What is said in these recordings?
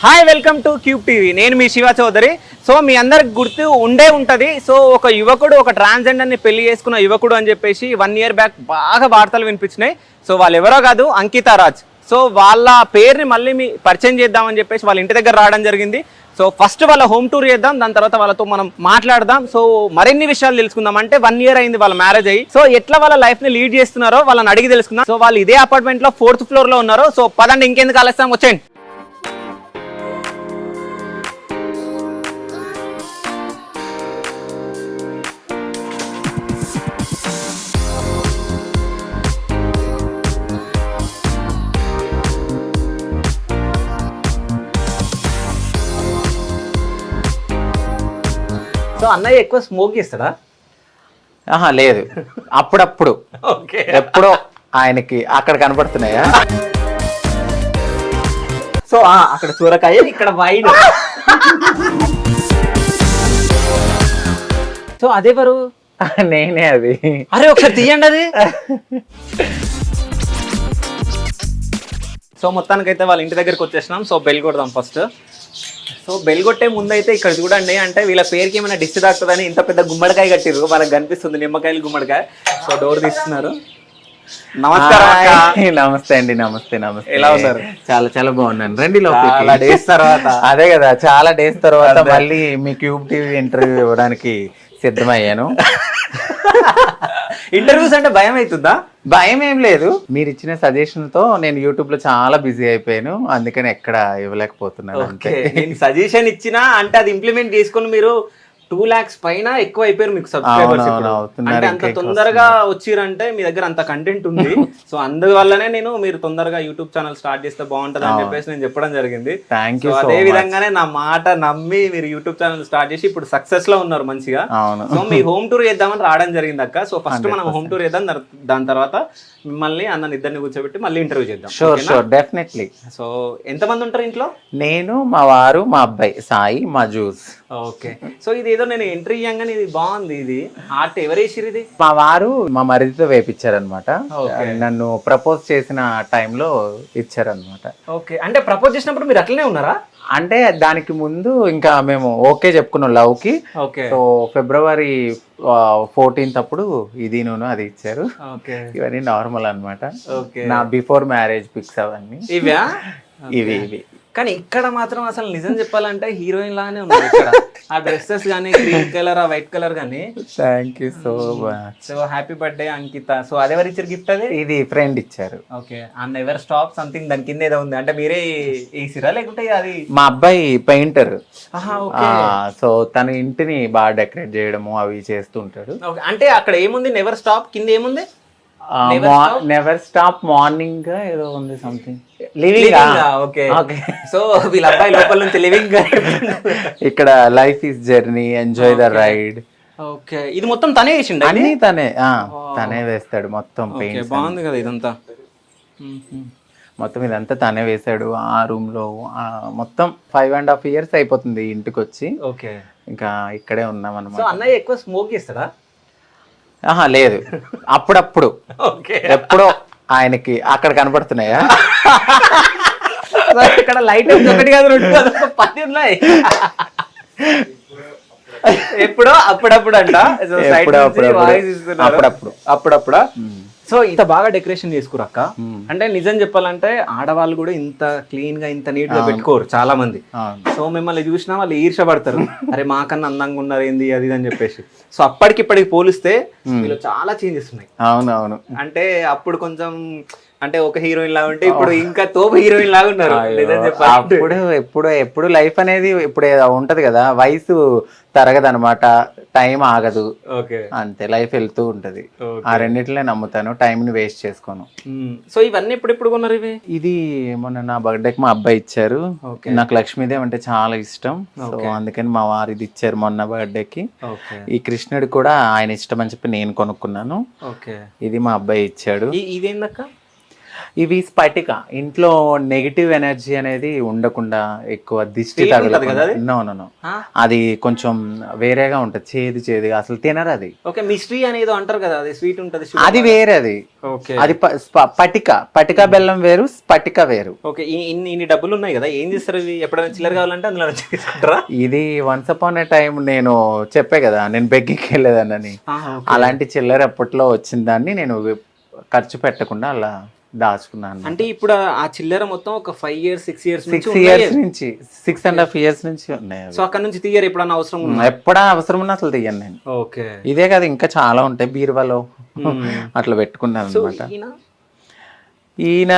Hi welcome to cube TV. నేను మీ Shiva Chowdary. So మీ అందరికి గుర్తు ఉండే ఉంటుంది. సో ఒక యువకుడు ఒక ట్రాన్స్జెండర్ని పెళ్లి చేసుకున్న యువకుడు అని చెప్పేసి 1 year బ్యాక్ బాగా వార్తలు వినిపించినాయి. సో వాళ్ళు ఎవరో కాదు, అంకితా రాజ్. సో వాళ్ళ పేరుని మళ్ళీ మీ పరిచయం చేద్దామని చెప్పేసి వాళ్ళ ఇంటి దగ్గర రావడం జరిగింది. సో ఫస్ట్ వాళ్ళ హోమ్ టూర్ చేద్దాం, దాని తర్వాత వాళ్ళతో మనం మాట్లాడదాం. సో మరిన్ని విషయాలు తెలుసుకుందాం. అంటే 1 year అయింది వాళ్ళ మ్యారేజ్ అయ్యి. సో ఎట్లా వాళ్ళ లైఫ్ ని లీడ్ చేస్తున్నారో వాళ్ళని అడిగి తెలుసుకుందాం. సో వాళ్ళు ఇదే అపార్ట్మెంట్ లో 4th floor లో ఉన్నారు. సో పదండి, ఇంకెందుకు ఆలస్యం, వచ్చేయండి. సో అన్నయ్య ఎక్కువ స్మోక్ చేస్తాడా? లేదు, అప్పుడప్పుడు. ఎప్పుడో ఆయనకి అక్కడ కనపడుతున్నాయా? సో అక్కడ సూరకాయ, ఇక్కడ వైన్. సో అదెవరు? నేనే. అది అరే ఒకసారి తీయండి అది. సో మొత్తానికైతే వాళ్ళ ఇంటి దగ్గరికి వచ్చేసినాం. సో బెల్ కొడదాం ఫస్ట్. సో బెల్ కొట్టే ముందైతే ఇక్కడ చూడండి, అంటే వీళ్ళ పేరుకి ఏమైనా డిస్ట్ తాకుతుందని ఇంత పెద్ద గుమ్మడికాయ కట్టిర్రు. వాళ్ళకి కనిపిస్తుంది నిమ్మకాయలు గుమ్మడికాయ. సో డోర్ తీస్తున్నారు. నమస్కారం. నమస్తే అండి. నమస్తే. ఎలా ఉన్నారు? చాలా చాలా బాగున్నాను. రండి లోపలికి. డేస్ తర్వాత. అదే కదా, చాలా డేస్ తర్వాత మళ్ళీ మీ క్యూబ్ టీవీ ఇంటర్వ్యూ ఇవ్వడానికి సిద్ధమయ్యాను. ఇంటర్వ్యూస్ అంటే భయం అవుతుందా? భయం ఏం లేదు. మీరు ఇచ్చిన సజెషన్ తో నేను యూట్యూబ్ లో చాలా బిజీ అయిపోయాను, అందుకని ఎక్కడ ఇవ్వలేకపోతున్నాను. అంతే. నేను సజెషన్ ఇచ్చినా అంటే అది ఇంప్లిమెంట్ చేసుకుని మీరు 2 lakhs పైన ఎక్కువ అయిపోయారు మీకు సబ్స్క్రైబర్స్. అంటే అంత తొందరగా వచ్చిరంటే మీ దగ్గర అంత కంటెంట్ ఉంది. సో అందువల్లనే నేను మీరు తొందరగా యూట్యూబ్ ఛానల్ స్టార్ట్ చేస్తే బాగుంటది అని చెప్పేసి నేను చెప్పడం జరిగింది. అదే విధంగానే నా మాట నమ్మి మీరు యూట్యూబ్ ఛానల్ స్టార్ట్ చేసి ఇప్పుడు సక్సెస్ లో ఉన్నారు మంచిగా. సో మీ హోమ్ టూర్ చేద్దామని రావడం జరిగింది అక్క. సో ఫస్ట్ మనం హోమ్ టూర్ చేద్దాం, దాని తర్వాత మిమ్మల్ని అన్న ఇద్దరిని కూర్చోబెట్టి మళ్ళీ ఇంటర్వ్యూ చేద్దాం. Sure, definitely. సో ఎంతమంది ఉంటారు ఇంట్లో? నేను, మా వారు, మా అబ్బాయి సాయి, మా జ్యూస్. ఓకే. సో ఇది ఏదో నేను ఎంట్రీ ఇయ్యంగానే ఇది బాగుంది. ఇది ఆర్ట్ ఎవరు వేసిరు? ఇది మా వారు మా మరిదితో వేపించారనమాట. నన్ను ప్రపోజ్ చేసిన టైంలో ఇచ్చారనమాట. ఓకే. అంటే ప్రపోజ్ చేసినప్పుడు మీరు అట్లనే ఉన్నారా? అంటే దానికి ముందు ఇంకా మేము ఓకే చెప్పుకున్నాం లవ్ కి. సో February 14th అప్పుడు ఇది నేను అది ఇచ్చారు. ఇవన్నీ నార్మల్ అనమాట. నా బిఫోర్ మ్యారేజ్ పిక్స్ అవన్నీ ఇవి. కానీ ఇక్కడ మాత్రం అసలు నిజం చెప్పాలంటే హీరోయిన్ లానే ఉన్నారు ఇక్కడ. ఆ డ్రెస్సెస్ గానీ, గ్రీన్ కలర్, ఆ వైట్ కలర్ గానీ. Thank you so much. So happy birthday Ankita. So అదెవరు ఇచ్చారు గిఫ్ట్? అది ఇది ఫ్రెండ్ ఇచ్చారు. Okay. And ever stop something దాని కింద ఏదో ఉంది. అంటే మీరే వేసిరా లేకుంటే అది? మా అబ్బాయి పెయింటర్. సో తన ఇంటిని బాగా డెకరేట్ చేయడము అవి చేస్తుంటాడు. అంటే అక్కడ ఏముంది? నెవర్ స్టాప్ కింద ఏముంది? నెవర్ స్టాప్ మార్నింగ్ ఏదో ఉంది సంథింగ్. లివింగ్. ఓకే. సో వీళ్ళ అబ్బాయి లోపల నుంచి లివింగ్. ఇక్కడ life is journey, enjoy the ride. Okay. ఇది మొత్తం తనే వేసిండు? అన్ని తనే వేస్తాడు మొత్తం. పెయింట్ బాగుంది కదా ఇదంతా. మొత్తం ఇదంతా తనే వేసాడు. ఆ రూమ్ లో మొత్తం 5.5 years అయిపోతుంది ఇంటికి వచ్చి. ఓకే. ఇంకా ఇక్కడే ఉన్నాం అనమాట. సో అన్నయ్య ఎక్కువ స్మోక్ చేస్తాడా? లేదు, అప్పుడప్పుడు. ఎప్పుడో ఆయనకి అక్కడ కనపడుతున్నాయా? ఇక్కడ లైట్ ఒకటి కాదు, 10 ఉన్నాయి. ఎప్పుడో అప్పుడప్పుడు అంట. అప్పుడప్పుడు. సో ఇంత బాగా డెకరేషన్ చేసుకురక్క. అంటే నిజం చెప్పాలంటే ఆడవాళ్ళు కూడా ఇంత క్లీన్ గా ఇంత నీట్ గా పెట్టుకోరు చాలా మంది. సో మిమ్మల్ని చూసినా వాళ్ళు ఈర్షపడతారు, అరే మాకన్నా అందంగా ఉన్నారు ఏంది అది అని చెప్పేసి. సో అప్పటికిప్పటికి పోలిస్తే వీళ్ళు చాలా చేంజెస్ ఉన్నాయి. అవునవును. అంటే అప్పుడు కొంచెం అంటే ఒక హీరోయిన్ లాగా ఉంటే ఇప్పుడు ఇంకా తోపు హీరోయిన్ లాగా ఉన్నారు. ఎప్పుడు లైఫ్ అనేది ఇప్పుడు ఉంటది కదా, వయసు తరగదనమాట, టైం ఆగదు. అంతే, లైఫ్ వెళ్తూ ఉంటది. ఆ రెండిట్లే నమ్ముతాను, టైం ని వేస్ట్ చేసుకోను. సో ఇవన్నీ ఎప్పుడు కొన్నారు ఇవి? ఇది మొన్న నా బర్త్డేకి మా అబ్బాయి ఇచ్చారు. నాకు లక్ష్మీదేవి అంటే చాలా ఇష్టం. సో అందుకని మా వారు ఇది ఇచ్చారు మొన్న బర్త్డేకి. ఈ కృష్ణుడు కూడా ఆయన ఇష్టం అని చెప్పి నేను కొనుక్కున్నాను. ఇది మా అబ్బాయి ఇచ్చాడు. ఇదేందక్క? ఇవి స్ఫటిక, ఇంట్లో నెగిటివ్ ఎనర్జీ అనేది ఉండకుండా, ఎక్కువ దిష్టి ఉంటది కదా తగలకుండా. అది? నో అది కొంచెం వేరేగా ఉంటది, చేదుగా, అసలు తినరు అది. ఓకే, మిస్ట్రీ అనేది అంటారు కదా, అది స్వీట్ ఉంటది. అది వేరే, అది ఓకే, అది పటిక బెల్లం వేరు, స్ఫటిక వేరు. ఓకే. ఇన్ని డబ్బులు ఉన్నాయి కదా, ఏం చేస్తారు ఇవి? ఎప్పుడైనా చిల్లర కావాలంటే అందులో తీసుకుంటారా? ఇది వన్స్ అపాన్ ఏ టైం నేను చెప్పే కదా, నేను బెగ్గింగ్కి వెళ్ళేదాన్ని. అలాంటి చిల్లర ఎప్పట్లో వచ్చిన దాన్ని నేను ఖర్చు పెట్టకుండా అలా దాచుకున్నాను. అంటే ఇప్పుడు ఆ చిల్లర మొత్తం ఒక 5 years 6 years 6 years నుంచి 6.5 years నుంచి ఉన్నాయి. సో అక్కడ నుంచి తీయరు ఎప్పుడన్నా అవసరం? ఎప్పుడా అవసరం ఉన్నా అసలు తీయను నేను. ఓకే, ఇదే కదా, ఇంకా చాలా ఉంటాయి బీరువాలో అట్లా పెట్టుకున్నాను అనమాట. ఈయన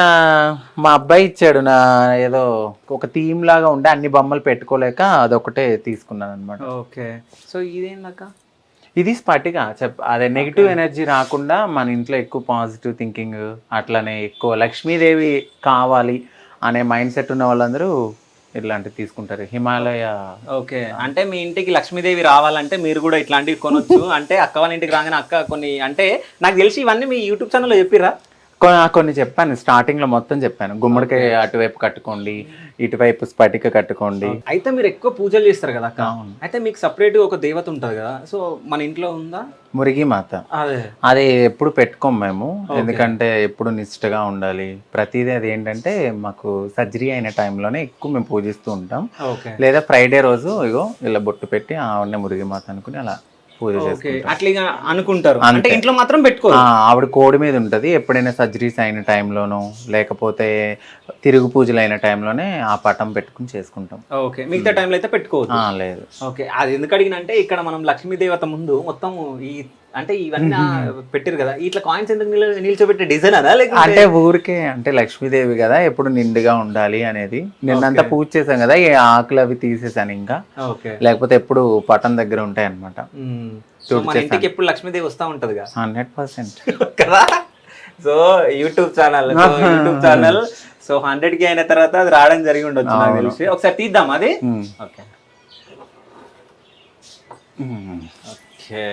మా అబ్బాయి ఇచ్చాడు, నా ఏదో ఒక థీమ్ లాగా ఉండే, అన్ని బొమ్మలు పెట్టుకోలేక అదొకటే తీసుకున్నాను అనమాట. ఓకే, సో ఇదేందాక? ఇది స్ఫటిక అదే నెగిటివ్ ఎనర్జీ రాకుండా మన ఇంట్లో ఎక్కువ పాజిటివ్ థింకింగ్, అట్లనే ఎక్కువ లక్ష్మీదేవి కావాలి అనే మైండ్ సెట్ ఉన్న వాళ్ళందరూ ఇట్లాంటివి తీసుకుంటారు. హిమాలయ. ఓకే, అంటే మీ ఇంటికి లక్ష్మీదేవి రావాలంటే మీరు కూడా ఇట్లాంటివి కొనొచ్చు. అంటే అక్క వాళ్ళ ఇంటికి రాగానే అక్క కొన్ని, అంటే నాకు తెలిసి ఇవన్నీ మీ యూట్యూబ్ ఛానల్లో చెప్పిరా? కొన్ని చెప్పాను, స్టార్టింగ్ లో మొత్తం చెప్పాను. గుమ్మడికాయ అటువైపు కట్టుకోండి, ఇటువైపు స్ఫటిక కట్టుకోండి. అయితే మీరు ఎక్కువ పూజలు చేస్తారు కదా అక్క, అయితే మీకు సపరేట్ ఒక దేవత ఉంటది కదా, సో మన ఇంట్లో ఉందా? మురిగి మాత. అది ఎప్పుడు పెట్టుకోం మేము, ఎందుకంటే ఎప్పుడు నిష్ఠగా ఉండాలి. ప్రతిదీ అది ఏంటంటే మాకు సర్జరీ అయిన టైంలోనే ఎక్కువ మేము పూజిస్తూ ఉంటాం. లేదా ఫ్రైడే రోజు ఇగో ఇలా బొట్టు పెట్టి ఆవిడనే మురిగి మాత అనుకుని అలా పూజ చేసుకుంటాం. అట్లా అనుకుంటారు, అంటే ఇంట్లో మాత్రం పెట్టుకో. ఆవిడ కోడి మీద ఉంటది. ఎప్పుడైనా సర్జరీస్ అయిన టైంలోనో లేకపోతే తిరుగు పూజలు అయిన టైంలోనే ఆ పటం పెట్టుకుని చేసుకుంటాం. ఓకే, మిగతా టైంలో అయితే పెట్టుకోవచ్చు? లేదు. ఓకే, అది ఎందుకు అడిగినంటే ఇక్కడ మనం లక్ష్మీ దేవత ముందు మొత్తం ఈ అంటే ఇవన్నీ పెట్టారు కదా, ఇట్లా కాయిన్స్ ఎందుకు నిల్చోబెట్టే డిజైన్ అదా, అంటే ఊరికే అంటే లక్ష్మీదేవి కదా ఎప్పుడు నిండుగా ఉండాలి అనేది. నిన్నంతా పూజ చేసాం కదా, ఈ ఆకులు అవి తీసేసాను ఇంకా, లేకపోతే ఎప్పుడు పటం దగ్గర ఉంటాయి అనమాట. మన ఇంటికి ఎప్పుడు లక్ష్మీదేవి వస్తా ఉంటది 100% కదా. So YouTube channel so 100K అయిన తర్వాత అది రావడం జరిగి ఉండొచ్చు నాకు తెలిసి. ఒకసారి తీద్దాం అది. ఓకే,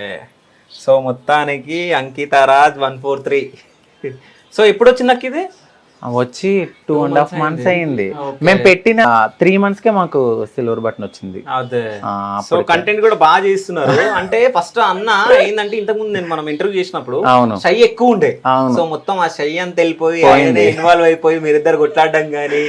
సో మొత్తానికి అంకితారాజ్ 143. సో ఎప్పుడు వచ్చింది నాకు ఇది? వచ్చి 2.5 months అయింది. మేము పెట్టిన 3 months కే మాకు సిల్వర్ బటన్ వచ్చింది. అదే, సో కంటెంట్ కూడా బాగా చేస్తున్నారు. అంటే ఫస్ట్ అన్న ఏంటంటే ఇంతకు ముందు మనం ఇంటర్వ్యూ చేసినప్పుడు షై ఎక్కువ ఉండే, సో మొత్తం ఆ షై అంతా వెళ్ళిపోయి ఇన్వాల్వ్ అయిపోయి మీరిద్దరు కొట్లాడడం గానీ,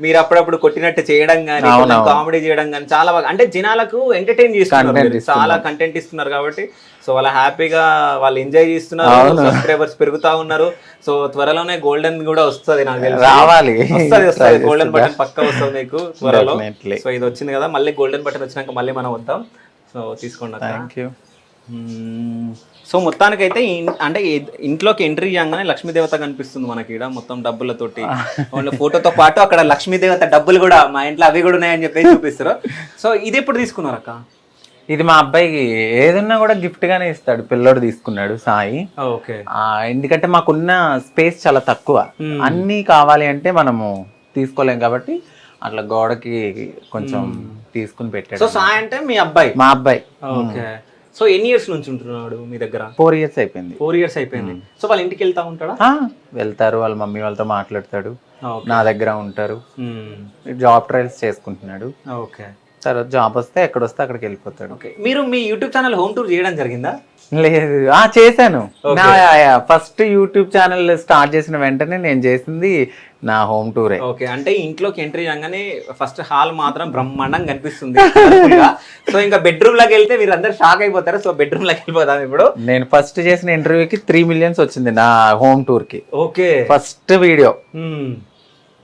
మీరు అప్పుడప్పుడు కొట్టినట్టు చేయడం గానీ, కామెడీ చేయడం గానీ చాలా బాగా, అంటే జనాలకు ఎంటర్టైన్ చేస్తున్నారు, చాలా కంటెంట్ ఇస్తున్నారు. కాబట్టి సో వాళ్ళ హ్యాపీగా వాళ్ళు ఎంజాయ్ చేస్తున్నారు, సబ్స్క్రైబర్స్ పెరుగుతా ఉన్నారు. సో త్వరలోనే గోల్డెన్ కూడా వస్తుంది, నాకు తెలిసి రావాలి, వస్తుంది గోల్డెన్ బటన్ పక్కా వస్తుంది మీకు త్వరలో. సో ఇది వచ్చింది కదా, మళ్ళీ గోల్డెన్ బటన్ వచ్చినాక మళ్ళీ మనం వద్దాం. సో తీసుకోండి. Thank you. సో మొత్తానికైతే అంటే ఇంట్లోకి ఎంట్రీ చేయగానే లక్ష్మీదేవత కనిపిస్తుంది మనకి ఇక్కడ మొత్తం డబ్బులతోటి. ఫోటోతో పాటు అక్కడ లక్ష్మీదేవత డబ్బులు కూడా మా ఇంట్లో అవి కూడా ఉన్నాయని చెప్పేసి చూపిస్తారు. సో ఇది ఎప్పుడు తీసుకున్నారు అక్క? ఇది మా అబ్బాయికి ఏదన్నా కూడా గిఫ్ట్ గానే ఇస్తాడు. పిల్లోడు తీసుకున్నాడు సాయి. ఓకే, ఎందుకంటే మాకున్న స్పేస్ చాలా తక్కువ, అన్ని కావాలి అంటే మనము తీసుకోలేం కాబట్టి అట్లా గోడకి కొంచెం తీసుకుని పెట్టాడు. సో సాయి అంటే మీ అబ్బాయి? మా అబ్బాయి. ఓకే, సో ఎన్ని ఇయర్స్ నుంచి ఉంటున్నాడు మీ దగ్గర? 4 years అయిపోయింది. 4 years అయిపోయింది. సో వాళ్ళ ఇంటికి వెళ్తా ఉంటాడా? వెళ్తారు, వాళ్ళ మమ్మీ వాళ్ళతో మాట్లాడతాడు, నా దగ్గర ఉంటారు. జాబ్ ట్రయల్స్ చేసుకుంటున్నాడు. ఓకే, తర్వాత జాబ్ వస్తే ఎక్కడ వస్తే అక్కడికి వెళ్ళిపోతాడు. మీరు మీ యూట్యూబ్ ఛానల్ హోమ్ టూర్ చేయడం జరిగిందా? లేదు, చేశాను. నా ఫస్ట్ యూట్యూబ్ ఛానల్ స్టార్ట్ చేసిన వెంటనే నేను చేసింది నా హోమ్ టూరే. ఓకే, అంటే ఇంట్లోకి ఎంట్రీ చేయగానే ఫస్ట్ హాల్ మాత్రం బ్రహ్మాండంగా కనిపిస్తుంది. సో ఇంకా బెడ్రూమ్ లోకి వెళ్తే మీరు అందరు షాక్ అయిపోతారు. సో బెడ్రూమ్ లోకి వెళ్ళిపోతాం ఇప్పుడు. నేను ఫస్ట్ చేసిన ఇంటర్వ్యూకి 3 million వచ్చింది నా హోమ్ టూర్ కి. Okay, first video.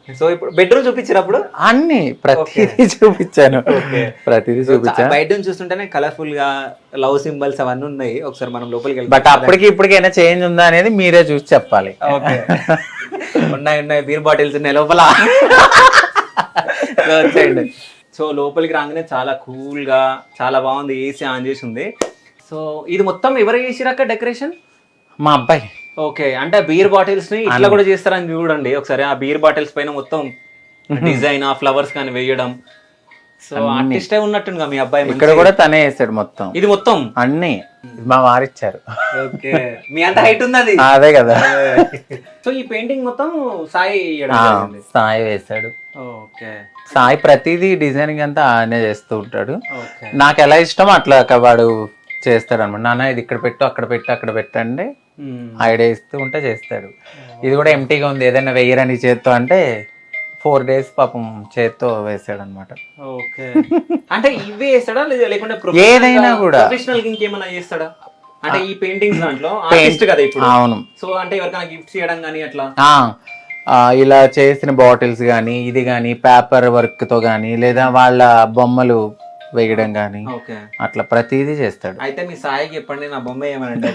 సో ఇప్పుడు బెడ్రూమ్ చూపించినప్పుడు అన్ని ప్రతిదీ చూపించాను. ప్రతిదీ చూపించాను. బయట నుంచి చూస్తుంటేనే కలర్ఫుల్ గా లవ్ సింబల్స్ అవన్నీ ఉన్నాయి. ఒకసారి మనం లోపలికి వెళ్తాం. బట్ అప్పటికి ఇప్పటికైనా చేంజ్ ఉందా అనేది మీరే చూసి చెప్పాలి. ఓకే, ఉన్నాయి బీర్ బాటిల్స్ ఉన్నాయి లోపల. వచ్చేయండి. సో లోపలికి రాగానే చాలా కూల్ గా చాలా బాగుంది, ఏసీ ఆన్ చేసి ఉంది. సో ఇది మొత్తం ఎవరు చేసిరాక డెకరేషన్? మా అబ్బాయి. ఓకే, అంటే బీర్ బాటిల్స్ ని ఇట్లా కూడా చేస్తారని చూడండి ఒకసారి. ఆ బీర్ బాటిల్స్ పైన మొత్తం డిజైన్, ఆ ఫ్లవర్స్ కానీ వేయడం. సో ఆర్టిస్టే ఉన్నట్టుందిగా మీ అబ్బాయి. ఇక్కడ కూడా తనే వేసాడు మొత్తం, ఇది మొత్తం అన్ని మా వారిచ్చారు. ఓకే, మీ అంత హైట్ ఉంది అది. అదే కదా. సో ఈ పెయింటింగ్ మొత్తం సాయి సాయి వేసాడు. ఓకే, సాయి ప్రతిదీ డిజైనింగ్ అంతా ఆయనే చేస్తూ ఉంటాడు. ఓకే, నాకు ఎలా ఇష్టమో అట్లా వాడు చేస్తాడు అనమాట. నాన్న ఇది ఇక్కడ పెట్టు, అక్కడ పెట్టు, అక్కడ పెట్టండి ఐడియా ఇస్తూ ఉంటే చేస్తాడు. ఇది కూడా ఎంటీగా ఉంది, ఏదైనా వెయ్యరని చేత్తో అంటే 4 days పాపం చేత్తో వేసాడు అనమాట. ఓకే, అంటే ఇవే వేస్తాడా లేకుంటే ఏదైనా కూడా ప్రొఫెషనల్ ఇంకేమైనా చేస్తాడా? అంటే ఈ పెయింటింగ్స్ దాంట్లో ఆర్టిస్ట్ కదా ఇప్పుడు. అవును. సో అంటే ఎవరికైనా గిఫ్ట్స్ చేయడం కానీ అట్లా ఇలా చేసిన బాటిల్స్ కానీ, ఇది కానీ పేపర్ వర్క్ తో కానీ, లేదా వాళ్ళ బొమ్మలు వేయడం కానీ అట్లా ప్రతిదీ చేస్తాడు. అయితే మీ సాయికి చెప్పండి నా బొమ్మ ఏమనంటే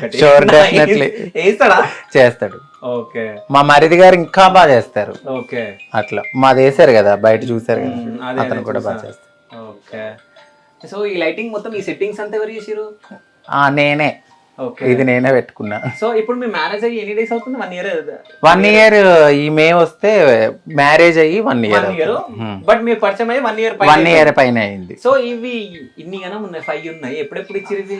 వేస్తాడా? చేస్తాడు. ఓకే, మా మరిది గారు ఇంకా బాగా చేస్తారు. ఓకే, అట్లా మాది వేసారు కదా, బయట చూసారు కదా, అతను కూడా బాగా చేస్తారు. ఓకే, సో ఈ లైటింగ్ మొత్తం ఈ సెట్టింగ్స్ అంతా ఎవరు చేసిరు? నేనే. ఇది నేనే పెట్టుకున్నా. సో ఇప్పుడు మీ మ్యారేజ్ అయ్యి ఎన్ని డేస్ అవుతుంది? 1 year. 1 year ఈ మే వస్తే మ్యారేజ్ అయ్యి 1 year. బట్ మీరు పరిచయం అయ్యి 1 year 1 year పైన అయింది. సో ఇవి ఇన్ని గనం ఉన్నాయి, 5 ఉన్నాయి. ఎప్పుడెప్పుడు ఇచ్చిరు ఇవి?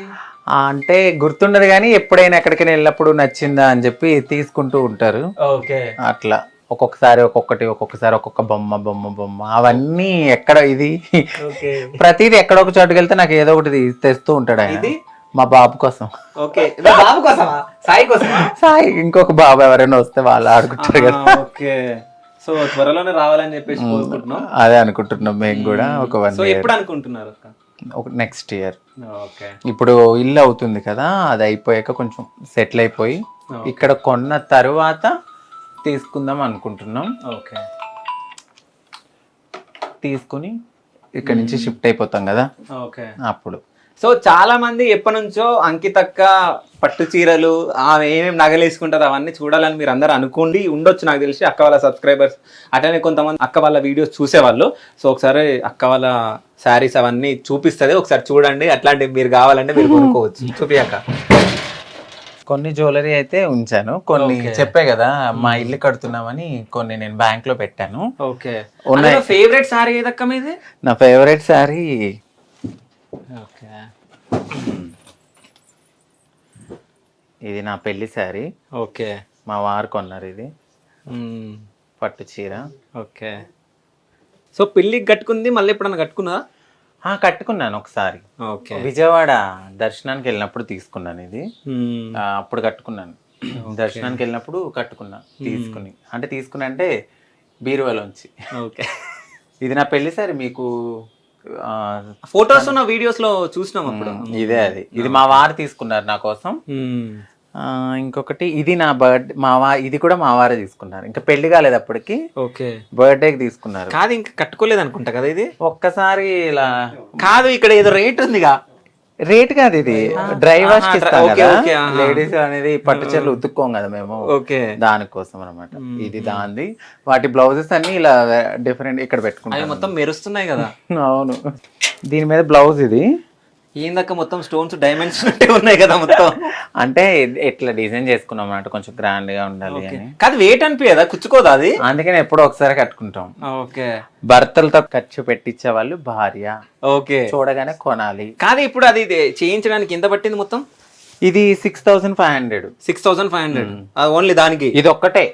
అంటే గుర్తుండదు కానీ ఎప్పుడైనా ఎక్కడికైనా వెళ్ళినప్పుడు నచ్చిందా అని చెప్పి తీసుకుంటూ ఉంటారు. ఓకే, అట్లా ఒక్కొక్కసారి ఒక్కొక్కసారి ఒక్కొక్క బొమ్మ అవన్నీ ఎక్కడ ఇది ప్రతిదీ ఎక్కడ ఒక చోటుకి వెళ్తే నాకు ఏదో ఒకటి తెస్తూ ఉంటాడు ఆయన. మా బాబు కోసం. ఓకే, బాబు కోసమా? సాయి కోసం? సాయి ఇంకొక బాబు ఎవరైనా వస్తే వాళ్ళు ఆడుకుంటారు కదా. ఓకే, సో త్వరలోనే రావాలని చెప్పేసి కోరుకుంటున్నాం. అదే అనుకుంటున్నాం మేము కూడా. ఒక 1 year. ఎప్పుడు అనుకుంటున్నారు? Next year. ఓకే, ఇప్పుడు ఇల్లు అవుతుంది కదా, అది అయిపోయాక కొంచెం సెటిల్ అయిపోయి ఇక్కడ కొన్న తరువాత తీసుకుందాం అనుకుంటున్నాం. ఓకే, తీసుకుని ఇక్కడ నుంచి షిఫ్ట్ అయిపోతాం కదా. ఓకే, అప్పుడు. సో చాలా మంది ఎప్పటి నుంచో అంకితక్క పట్టు చీరలు ఆమె ఏమేమి నగలు వేసుకుంటారు అవన్నీ చూడాలని మీరు అందరూ అనుకోండి ఉండొచ్చు, నాకు తెలిసి అక్క వాళ్ళ సబ్స్క్రైబర్స్ అట్లనే కొంతమంది అక్క వాళ్ళ వీడియోస్ చూసేవాళ్ళు. సో ఒకసారి అక్క వాళ్ళ శారీస్ అవన్నీ చూపిస్తుంది, ఒకసారి చూడండి. అట్లాంటివి మీరు కావాలంటే మీరు కొనుక్కోవచ్చు. చూపియాక కొన్ని జ్యువెలరీ అయితే ఉంచాను, కొన్ని చెప్పే కదా మా ఇల్లు కడుతున్నామని కొన్ని నేను బ్యాంక్ లో పెట్టాను. ఓకే, ఫేవరెట్ శారీ ఏదక్క మీది? నా ఫేవరెట్ శారీ ఇది నా పెళ్లి శారీ. ఓకే, మా వారు కొన్నారు ఇది పట్టు చీర. ఓకే, సో పెళ్లికి కట్టుకుంది మళ్ళీ ఎప్పుడన్నా కట్టుకున్నా? కట్టుకున్నాను ఒకసారి. ఓకే, విజయవాడ దర్శనానికి వెళ్ళినప్పుడు తీసుకున్నాను ఇది. అప్పుడు కట్టుకున్నాను. దర్శనానికి వెళ్ళినప్పుడు కట్టుకున్నా తీసుకుని. అంటే బీరువాలోంచి. ఓకే, ఇది నా పెళ్లి సారీ. మీకు ఫొటోస్ ఉన్న వీడియోస్ లో చూసినాం అప్పుడు. ఇదే అది. ఇది మా వారు తీసుకున్నారు నా కోసం. ఇంకొకటి ఇది నా బర్త్డే ఇది కూడా మా వారే తీసుకున్నారు. ఇంకా పెళ్లి కాలేదు అప్పటికి. ఓకే, బర్త్డేకి తీసుకున్నారు. కాదు ఇంకా కట్టుకోలేదు అనుకుంటా కదా ఇది. ఒక్కసారి ఇలా కాదు, ఇక్కడ ఏదో రేట్ ఉందిగా. రేట్ కాదు, ఇది డ్రై వాష్ లేడీస్ అనేది పట్టు చీరలు ఉతుక్కోం కదా మేము. ఓకే, దానికోసం అనమాట. ఇది దాంది. వాటి బ్లౌజెస్ అన్ని ఇలా డిఫరెంట్ ఇక్కడ పెట్టుకుంటాం. మొత్తం మెరుస్తున్నాయి కదా. అవును, దీని మీద బ్లౌజ్ ఇది ఏందక్క మొత్తం స్టోన్స్ డైమండ్స్ ఉన్నాయి కదా మొత్తం. అంటే ఎట్లా డిజైన్ చేసుకున్నాం అన్నట్టు, కొంచెం గ్రాండ్ గా ఉండాలి అని. కాదు వెయిట్ అనిపించదా, కుచ్చుకోదా అది? అందుకని ఎప్పుడో ఒకసారి కట్టుకుంటాం. ఓకే, భర్తలతో ఖర్చు పెట్టించే వాళ్ళు భార్య. ఓకే, చూడగానే కొనాలి. కాదు ఇప్పుడు అది చేయించడానికి ఎంత పట్టింది మొత్తం? ఇది 6500. 6500 ఓన్లీ దానికి? ఇది ఒక్కటే.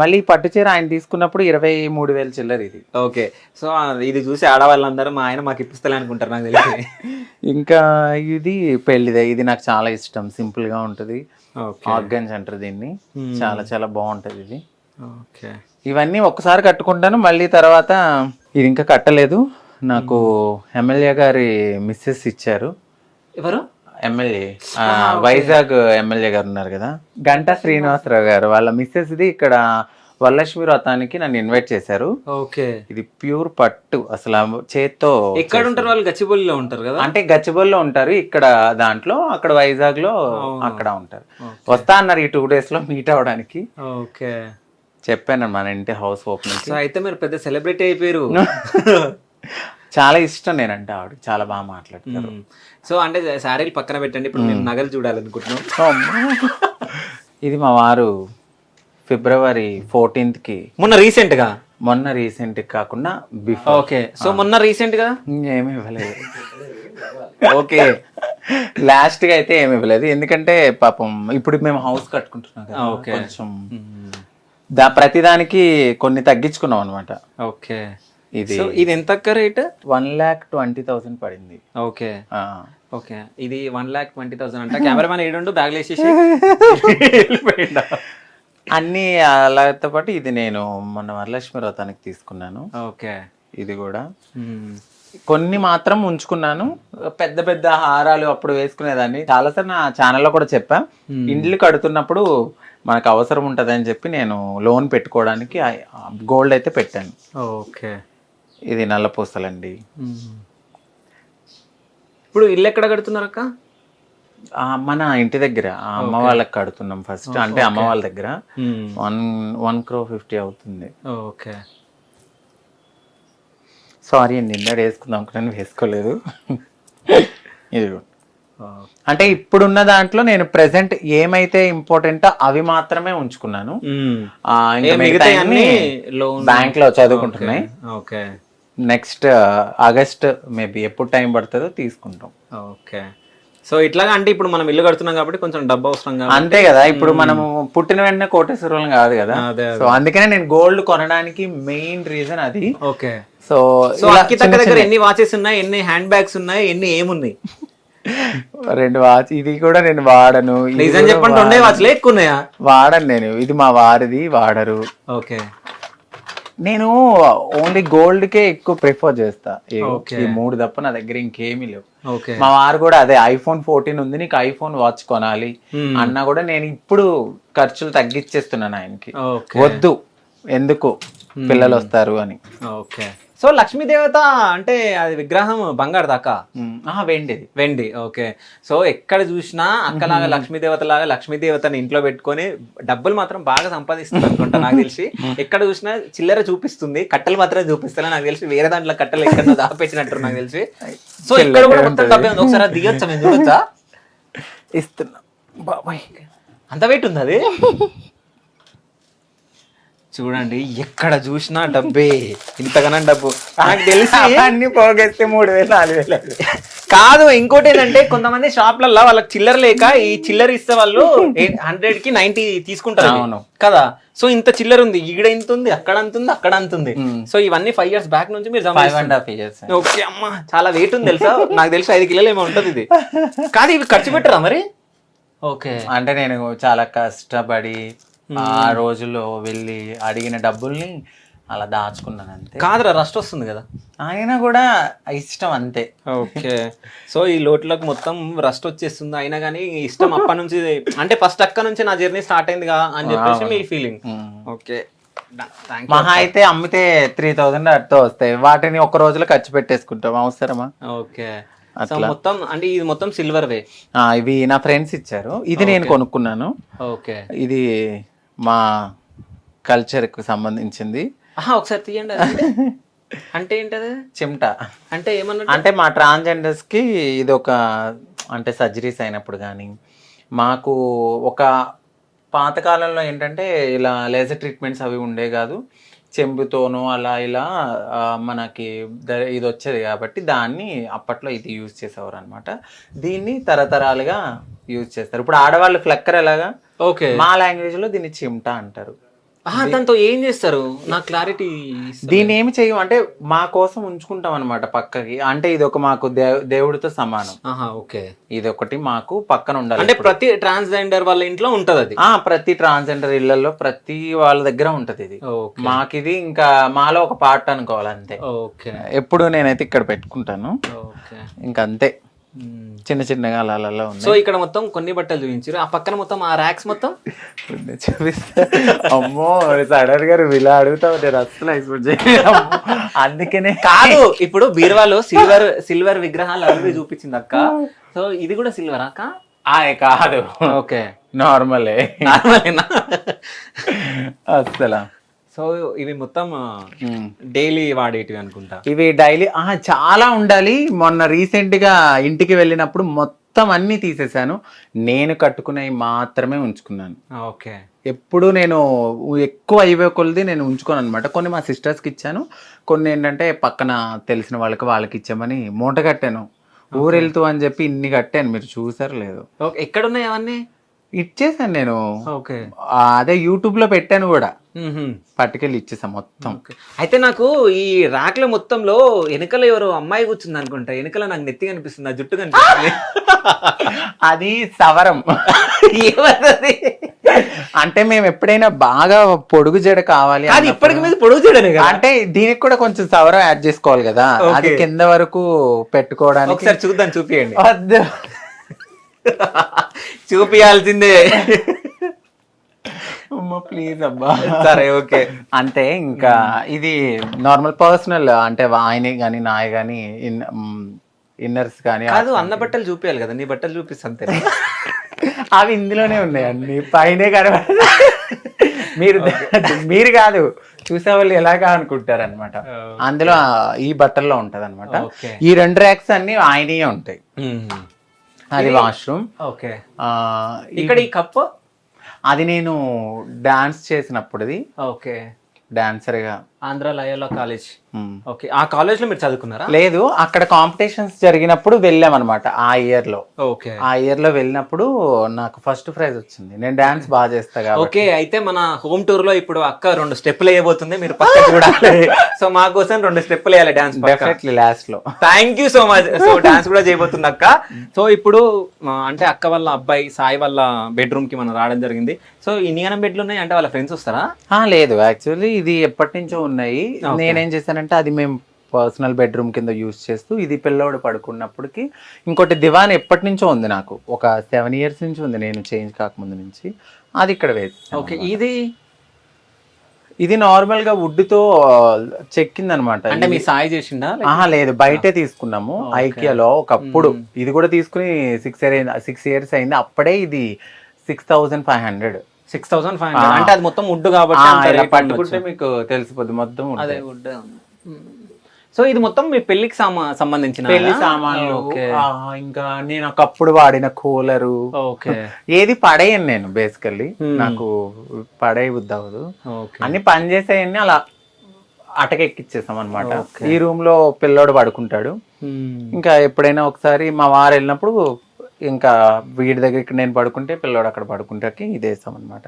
మళ్ళీ పట్టు చీర ఆయన తీసుకున్నప్పుడు 23,000 చిల్లర ఇది. ఓకే, సో ఇది చూసి ఆడవాళ్ళందరూ మా ఆయన మాకు ఇప్పిస్తలే అనుకుంటారు నాకు తెలిసి. ఇంకా ఇది పెళ్లిదే. ఇది నాకు చాలా ఇష్టం, సింపుల్ గా ఉంటది. ఆర్గన్స్ అంటారు దీన్ని. చాలా చాలా బాగుంటది ఇది. ఓకే, ఇవన్నీ ఒక్కసారి కట్టుకుంటాను, మళ్ళీ తర్వాత ఇది ఇంకా కట్టలేదు. నాకు ఎమ్మెల్యే గారి మిస్సెస్ ఇచ్చారు. ఎవరు? ఎమ్మెల్యే, వైజాగ్ ఎమ్మెల్యే గారు ఉన్నారు కదా, గంటా శ్రీనివాసరావు గారు. వాళ్ళ మిస్సెస్ ది ఇక్కడ వరలక్ష్మి వ్రతానికి నన్ను ఇన్వైట్ చేశారు. ఓకే, ఇది ప్యూర్ పట్టు అసలు చేత్తో. ఎక్కడ ఉంటారు వాళ్ళు? గచ్చిబౌలిలో ఉంటారు కదా. అంటే గచ్చిబౌలిలో ఉంటారు, ఇక్కడ దాంట్లో, అక్కడ వైజాగ్ లో అక్కడ ఉంటారు. వస్తా అన్నారు ఈ 2 days లో మీట్ అవ్వడానికి. ఓకే, చెప్పాను మన ఇంటి హౌస్ ఓపెనింగ్. అయితే మీరు పెద్ద సెలబ్రిటీ అయిపోయారు. చాలా ఇష్టం నేనంటే ఆవిడ, చాలా బాగా మాట్లాడతారు. సో అంటే శారీలు పక్కన పెట్టండి, ఇప్పుడు నేను నగలు చూడాలనుకుంటున్నాం. ఇది మా వారు February 14th మొన్న రీసెంట్ గా మొన్న రీసెంట్ కాకుండా బిఫోర్. ఓకే, సో మొన్న రీసెంట్ గా ఏమి ఇవ్వలేదు. ఓకే, లాస్ట్ గా అయితే ఏమి ఇవ్వలేదు, ఎందుకంటే పాపం ఇప్పుడు మేము హౌస్ కట్టుకుంటున్నాం కదా, కొంచెం ప్రతిదానికి కొన్ని తగ్గించుకున్నాం అనమాట. ఓకే, ఇది ఇది ఎంత రేట్? 1,20,000 పడింది. ఓకే ఓకే, ఇది 1,20,000 అంట. కెమెరామెన్ ఏడుండు బ్యాగ్ వేసేసి అన్ని అలాతో పాటు ఇది నేను మొన్న వరలక్ష్మి వ్రతానికి తీసుకున్నాను. ఓకే, ఇది కూడా కొన్ని మాత్రం ఉంచుకున్నాను. పెద్ద పెద్ద హారాలు అప్పుడు వేసుకునేదాన్ని, చాలాసార్లు నా ఛానల్లో కూడా చెప్పా. ఇండ్లు కడుతున్నప్పుడు మనకు అవసరం ఉంటుందని చెప్పి నేను లోన్ పెట్టుకోవడానికి గోల్డ్ అయితే పెట్టాను. ఓకే, ఇది నల్ల పూసలండి. ఇప్పుడు ఇల్లు ఎక్కడ కడుతున్నారు అక్క? మన ఇంటి దగ్గర అమ్మ వాళ్ళకి కడుతున్నాం ఫస్ట్, అంటే అమ్మ వాళ్ళ దగ్గర 1,50,00,000 అవుతుంది. ఓకే, సారీ అండి, నిన్న వేసుకుందాం అనుకున్నాను, వేసుకోలేదు. ఇది అంటే ఇప్పుడున్న దాంట్లో నేను ప్రెసెంట్ ఏమైతే ఇంపార్టెంటో అవి మాత్రమే ఉంచుకున్నాను. బ్యాంక్ లో చదువుకుంటున్నాయి. ఓకే, నెక్స్ట్ ఆగస్ట్ మేబీ ఎప్పుడు టైం పడుతుందో తీసుకుంటాం. ఓకే, సో ఇట్లాగా అంటే ఇప్పుడు మనం ఇల్లు కడుతున్నాం కాబట్టి కొంచెం డబ్బు అవసరం కాబట్టి అంతే కదా. ఇప్పుడు మనము పుట్టిన వెంటనే కోటేశ్వరులం కాదు కదా, సో అందుకనే నేను గోల్డ్ కొనడానికి మెయిన్ రీజన్ అది. ఓకే, సో అక్కితక్క దగ్గర ఎన్ని వాచెస్ ఉన్నాయి, ఎన్ని హ్యాండ్ బ్యాగ్స్ ఉన్నాయి, ఎన్ని ఏమున్నాయి? 2 వాచ్. ఇది కూడా నేను వాడను. నిజం చెప్పండి, 2 వాచ్లు ఎక్కువ ఉన్నాయా? వాడను నేను, ఇది మా వారిది, వాడరు. ఓకే, నేను ఓన్లీ గోల్డ్ కే ఎక్కువ ప్రిఫర్ చేస్తా. ఈ 3 తప్ప నా దగ్గర ఇంకేమీ లేవు. మా వారు కూడా అదే, iPhone 14 ఉంది, నీకు iPhone వాచ్ కొనాలి అన్నా కూడా నేను ఇప్పుడు ఖర్చులు తగ్గించేస్తున్నాను ఆయనకి. వద్దు, ఎందుకు, పిల్లలు వస్తారు అని. ఓకే, సో లక్ష్మీ దేవత అంటే అది విగ్రహం బంగారు దాకా? వెండి. ఓకే, సో ఎక్కడ చూసినా అక్కలాగా లక్ష్మీదేవత లాగా లక్ష్మీదేవతని ఇంట్లో పెట్టుకొని డబ్బులు మాత్రం బాగా సంపాదిస్తుంది అనుకుంటా నాకు తెలిసి. ఎక్కడ చూసినా చిల్లర చూపిస్తుంది, కట్టెలు మాత్రమే చూపిస్తా నాకు తెలిసి. వేరే దాంట్లో కట్టెలు ఎక్కడ దాపెట్టినట్టు నాకు తెలిసి. సో ఇక్కడ కూడా మొత్తం డబ్బే ఉంది. ఒకసారి దిగొచ్చా, మేము చూడొచ్చా? ఇస్తున్నా బాబాయ్, అంత వెయిట్ ఉంది అది. చూడండి, ఎక్కడ చూసినా డబ్బే, ఇంతగానో డబ్బు. నాకు తెలిసి అన్ని పోగేస్తే 3,000 4,000 కాదు. ఇంకోటి ఏంటంటే కొంతమంది షాప్లలో వాళ్ళకి చిల్లర లేక ఈ చిల్లర ఇస్తే వాళ్ళు 100కి 90 తీసుకుంటారు కదా. సో ఇంత చిల్లర ఉంది, ఈడ ఇంత ఉంది, అక్కడ అంత ఉంది, అక్కడ అంత ఉంది. సో ఇవన్నీ 5 years బ్యాక్ నుంచి మీరు 5.5 years. ఓకే అమ్మా, చాలా వెయిట్ ఉంది తెలుసా. నాకు తెలిసి 5 కిలోలు ఏమో ఉంటది ఇది. కాదు, ఇవి ఖర్చు పెట్టరా మరి? ఓకే, అంటే నేను చాలా కష్టపడి ఆ రోజుల్లో వెళ్ళి అడిగిన డబ్బుల్ని అలా దాచుకున్నాను అంతే. కాదురా, రస్ట్ వస్తుంది కదా. అయినా కూడా ఇష్టం అంతే. ఓకే, సో ఈ లోట్లోకి మొత్తం రస్ట్ వచ్చేస్తుంది, అయినా కానీ ఇష్టం అప్పటి నుంచి. అంటే ఫస్ట్ అక్క నుంచి నా జర్నీ స్టార్ట్ అయిందిగా అని చెప్పేసి మీ ఫీలింగ్. ఓకే, మహా అయితే అమ్మితే 3,000 అట్తో వస్తాయి, వాటిని ఒక రోజులో ఖర్చు పెట్టేసుకుంటాం, అవసరమా? ఓకే, మొత్తం అంటే ఇది మొత్తం సిల్వర్ వే. ఇవి నా ఫ్రెండ్స్ ఇచ్చారు, ఇది నేను కొనుక్కున్నాను. ఓకే, ఇది మా కల్చర్ కు సంబంధించింది. ఒకసారి తీయండి. అంటే ఏంటది? చిమ్టా అంటే ఏమన్నా, అంటే మా ట్రాన్స్జెండర్స్ కి ఇది ఒక, అంటే సర్జరీస్ అయినప్పుడు కానీ, మాకు ఒక పాతకాలంలో ఏంటంటే ఇలా లేజర్ ట్రీట్మెంట్స్ అవి ఉండే కాదు, చెంబుతోనూ అలా ఇలా మనకి ఇది వచ్చేది కాబట్టి దాన్ని అప్పట్లో ఇది యూజ్ చేసేవారు అనమాట. దీన్ని తరతరాలుగా యూజ్ చేస్తారు. ఇప్పుడు ఆడవాళ్ళు ఫ్లక్కర్ ఎలాగా, ఓకే, మా లాంగ్వేజ్ లో దీన్ని చిమ్టా అంటారు. దాంతో ఏం చేస్తారు నాకు క్లారిటీ. దీన్ని ఏమి చెయ్యం, అంటే మా కోసం ఉంచుకుంటాం అనమాట పక్కకి. అంటే ఇది ఒక మాకు దేవుడితో సమానం. ఓకే, ఇది ఒకటి మాకు పక్కన ఉండాలి. అంటే ప్రతి ట్రాన్స్జెండర్ వాళ్ళ ఇంట్లో ఉంటది అది. ప్రతి ట్రాన్స్జెండర్ ఇళ్లలో ప్రతి వాళ్ళ దగ్గర ఉంటది ఇది. మాకు ఇది ఇంకా మాలో ఒక పార్ట్ అనుకోవాలి అంతే. ఓకే, ఎప్పుడు నేనైతే ఇక్కడ పెట్టుకుంటాను, ఇంకా అంతే. చిన్న చిన్నగా అలా ఉంది. సో ఇక్కడ మొత్తం కొన్ని బట్టలు చూపించారు, ఆ పక్కన మొత్తం ఆ ర్యాక్స్ మొత్తం చూపిస్తా. అమ్మో, సడన్ గారు ఇలా అడుగుతావు, నేను అసలు ఎక్స్పెక్ట్ చేయలేదు. అందుకనే కాదు, ఇప్పుడు బీరువాలో సిల్వర్ విగ్రహాలు అవి చూపించింది అక్క. సో ఇది కూడా సిల్వర్ అక్క? కాదు, ఓకే, నార్మలే. అసలు సో ఇవి మొత్తం డైలీ వాడేటివి అనుకుంటా. ఇవి డైలీ చాలా ఉండాలి. మొన్న రీసెంట్ గా ఇంటికి వెళ్ళినప్పుడు మొత్తం మొత్తం అన్ని తీసేసాను. నేను కట్టుకునేవి మాత్రమే ఉంచుకున్నాను. ఓకే. ఎప్పుడు నేను ఎక్కువ అయ్యే కొలది నేను ఉంచుకోను అనమాట. కొన్ని మా సిస్టర్స్కి ఇచ్చాను, కొన్ని ఏంటంటే పక్కన తెలిసిన వాళ్ళకి ఇచ్చామని మూట కట్టాను. ఊరు వెళ్తూ అని చెప్పి ఇన్ని కట్టాను, మీరు చూసారు లేదు. ఓకే. ఎక్కడున్నాయి అవన్నీ? ఇచ్చేసాను నేను. ఓకే. అదే యూట్యూబ్ లో పెట్టాను కూడా, పట్టుకెళ్ళి ఇచ్చేసా మొత్తం. అయితే నాకు ఈ రాక్ల మొత్తంలో వెనకల ఎవరో అమ్మాయి కూర్చుంది అనుకుంటా. వెనకల నాకు నెత్తి కనిపిస్తుంది, ఆ జుట్టు కనిపిస్తుంది. అది సవరం. ఏమన్నది అంటే మేము ఎప్పుడైనా బాగా పొడుగు జడ కావాలి, అది ఇప్పటికి మీద పొడుగు జడనే కదా, అంటే దీనికి కూడా కొంచెం సవరం యాడ్ చేసుకోవాలి కదా, అది కింద వరకు పెట్టుకోవడానికి. ఒకసారి చూద్దాం, చూపియండి. వద్దు, చూపియాల్సిందే. ప్లీజ్ అబ్బా. సరే, ఓకే. అంతే. ఇంకా ఇది నార్మల్ పర్సనల్, అంటే ఆయనే కానీ నాయ కానీ ఇన్నర్స్ కానీ. కాదు, అన్న బట్టలు చూపించాలి కదా, నీ బట్టలు చూపిస్తా అంతే. అవి ఇందులోనే ఉన్నాయి అన్ని, పైనే కనబడ. మీరు కాదు, చూసే వాళ్ళు ఎలాగా అనుకుంటారు అనమాట. అందులో ఈ బట్టల్లో ఉంటది అనమాట. ఈ 2 ర్యాక్స్ అన్ని ఆయనయే ఉంటాయి. అది వాష్రూమ్. ఓకే. ఇక్కడ ఈ కప్ అది నేను డాన్స్ చేసినప్పుడుది. ఓకే. డాన్సర్ గా ఆంధ్ర లయోలా కాలేజ్. ఓకే. ఆ కాలేజ్ లో మీరు చదువుకున్నారా? లేదు, అక్కడ కాంపిటీషన్స్ జరిగినప్పుడు వెళ్ళాం అనమాట ఆ ఇయర్ లో. ఓకే. ఆ ఇయర్ లో వెళ్ళినప్పుడు నాకు ఫస్ట్ ప్రైజ్ వచ్చింది. నేను డాన్స్ బాగా చేస్తా కాబట్టి. ఓకే. అయితే మన హోమ్ టూర్ లో ఇప్పుడు అక్క 2 స్టెప్పులు వేయబోతుంది, మీరు పక్క చూడాలి. సో మా కోసం 2 స్టెప్పులు వేయాలి డాన్స్, డెఫినెట్లీ లాస్ట్ లో. Thank you so much. So dance కూడా చేయబోతుంది అక్క. సో ఇప్పుడు అంటే అక్క వాళ్ళ అబ్బాయి సాయి వాళ్ళ బెడ్రూమ్ కి మనం రావడం జరిగింది. సో ఇన్నిగనం బెడ్లు ఉన్నాయి అంటే వాళ్ళ ఫ్రెండ్స్ వస్తారా? లేదు, యాక్చువల్లీ ఇది ఎప్పటి నుంచో ఉన్నాయి. నేనేం చేశానంటే అది మేము పర్సనల్ బెడ్రూమ్ కింద యూజ్ చేస్తూ, ఇది పిల్లోడు పడుకున్నప్పటికి. ఇంకోటి దివాన్ ఎప్పటి నుంచో ఉంది, నాకు ఒక 7 years నుంచి ఉంది, నేను చేంజ్ కాకముందు నుంచి. అది ఇక్కడ వేసి. ఓకే. ఇది నార్మల్ గా వుడ్ తో చెక్కింది అనమాట. అంటే మీ సాయి చేసిండా? లేదు, బయటే తీసుకున్నాము ఐకియాలో ఒకప్పుడు. ఇది కూడా తీసుకుని 6 years అయింది. అప్పుడే ఇది 6,500. 6,500 అంటే అది మొత్తం వుడ్ కాబట్టి పట్టుకుంటే మీకు తెలిసిపోద్ది మొత్తం అదే వుడ్. సో ఇది మొత్తం మీ పెళ్లికి సంబంధించిన పెళ్లి సామాన్లు. ఇంకా నేను ఒకప్పుడు వాడిన కూలరు. ఏది పడేయను నేను, బేసికల్లీ నాకు పడే బుద్ధి అవ్వదు. అన్ని పని చేసేయన్ని అలా అటకెక్కిచ్చేసాం అనమాట. ఈ రూమ్ లో పిల్లోడు పడుకుంటాడు. ఇంకా ఎప్పుడైనా ఒకసారి మా వారు వెళ్ళినప్పుడు ఇంకా వీడి దగ్గర ఇక్కడ నేను పడుకుంటే పిల్లోడు అక్కడ పడుకుంటాకి ఇదేసాం అనమాట.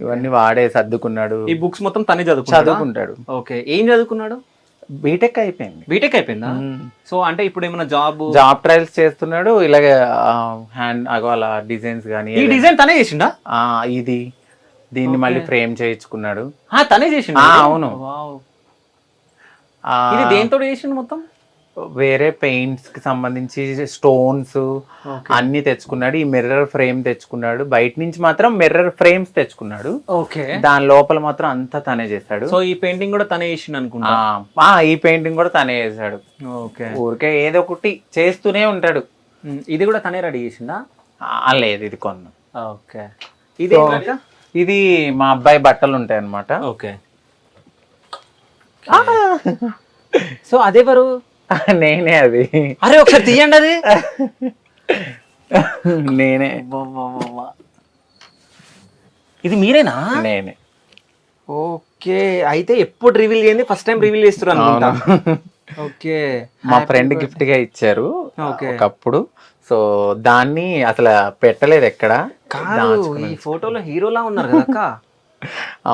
ఇవన్నీ వాడే సర్దుకున్నాడు. ఈ బుక్స్ మొత్తం తనే చదువుకుంటాడు. ఓకే. ఏం చదువుకున్నాడు? బీటెక్ అయిపోయింది. బీటెక్ అయిపోయిందా? సో అంటే ఇప్పుడు ఏమైనా జాబ్ ట్రయల్స్ చేస్తున్నాడు. ఇలాగే హ్యాండ్ అలా డిజైన్స్ కానీ. ఈ డిజైన్ తనే చేసిండా? దీన్ని మళ్ళీ ఫ్రేమ్ చేయించుకున్నాడు. తనే చేసిండు? అవును. ఇది దేంతో చేసిండు మొత్తం? వేరే పెయింట్స్ కి సంబంధించి స్టోన్స్ అన్ని తెచ్చుకున్నాడు. ఈ మిర్రర్ ఫ్రేమ్ తెచ్చుకున్నాడు. బయట నుంచి మాత్రం మిర్రర్ ఫ్రేమ్స్ తెచ్చుకున్నాడు. ఓకే. దాని లోపల మాత్రం అంతా తనే చేశాడు. సో ఈ పెయింటింగ్ కూడా తనే చేసిండు అనుకుంటా. ఈ పెయింటింగ్ కూడా తనే చేశాడు. ఓకే. ఊరికే ఏదో ఒకటి చేస్తూనే ఉంటాడు. ఇది కూడా తనే రెడీ చేసిందా? లేదు, ఇది కొన్నా. ఓకే. ఇది మా అబ్బాయి బట్టలు ఉంటాయి అన్నమాట. ఓకే. సో అదెవరు? నేనే. అది అరే ఒకసారి తీయండి, అది నేనే. ఇది మీరేనా? నేనే. ఓకే. అయితే ఎప్పుడు రివీల్ చేయండి, ఫస్ట్ టైం రివీల్ చేస్తున్నారు. ఓకే. మా ఫ్రెండ్ గిఫ్ట్ గా ఇచ్చారు ఒకప్పుడు. సో దాన్ని అసలు పెట్టలేదు ఎక్కడ. ఈ ఫోటోలో హీరోలా ఉన్నారు కదా.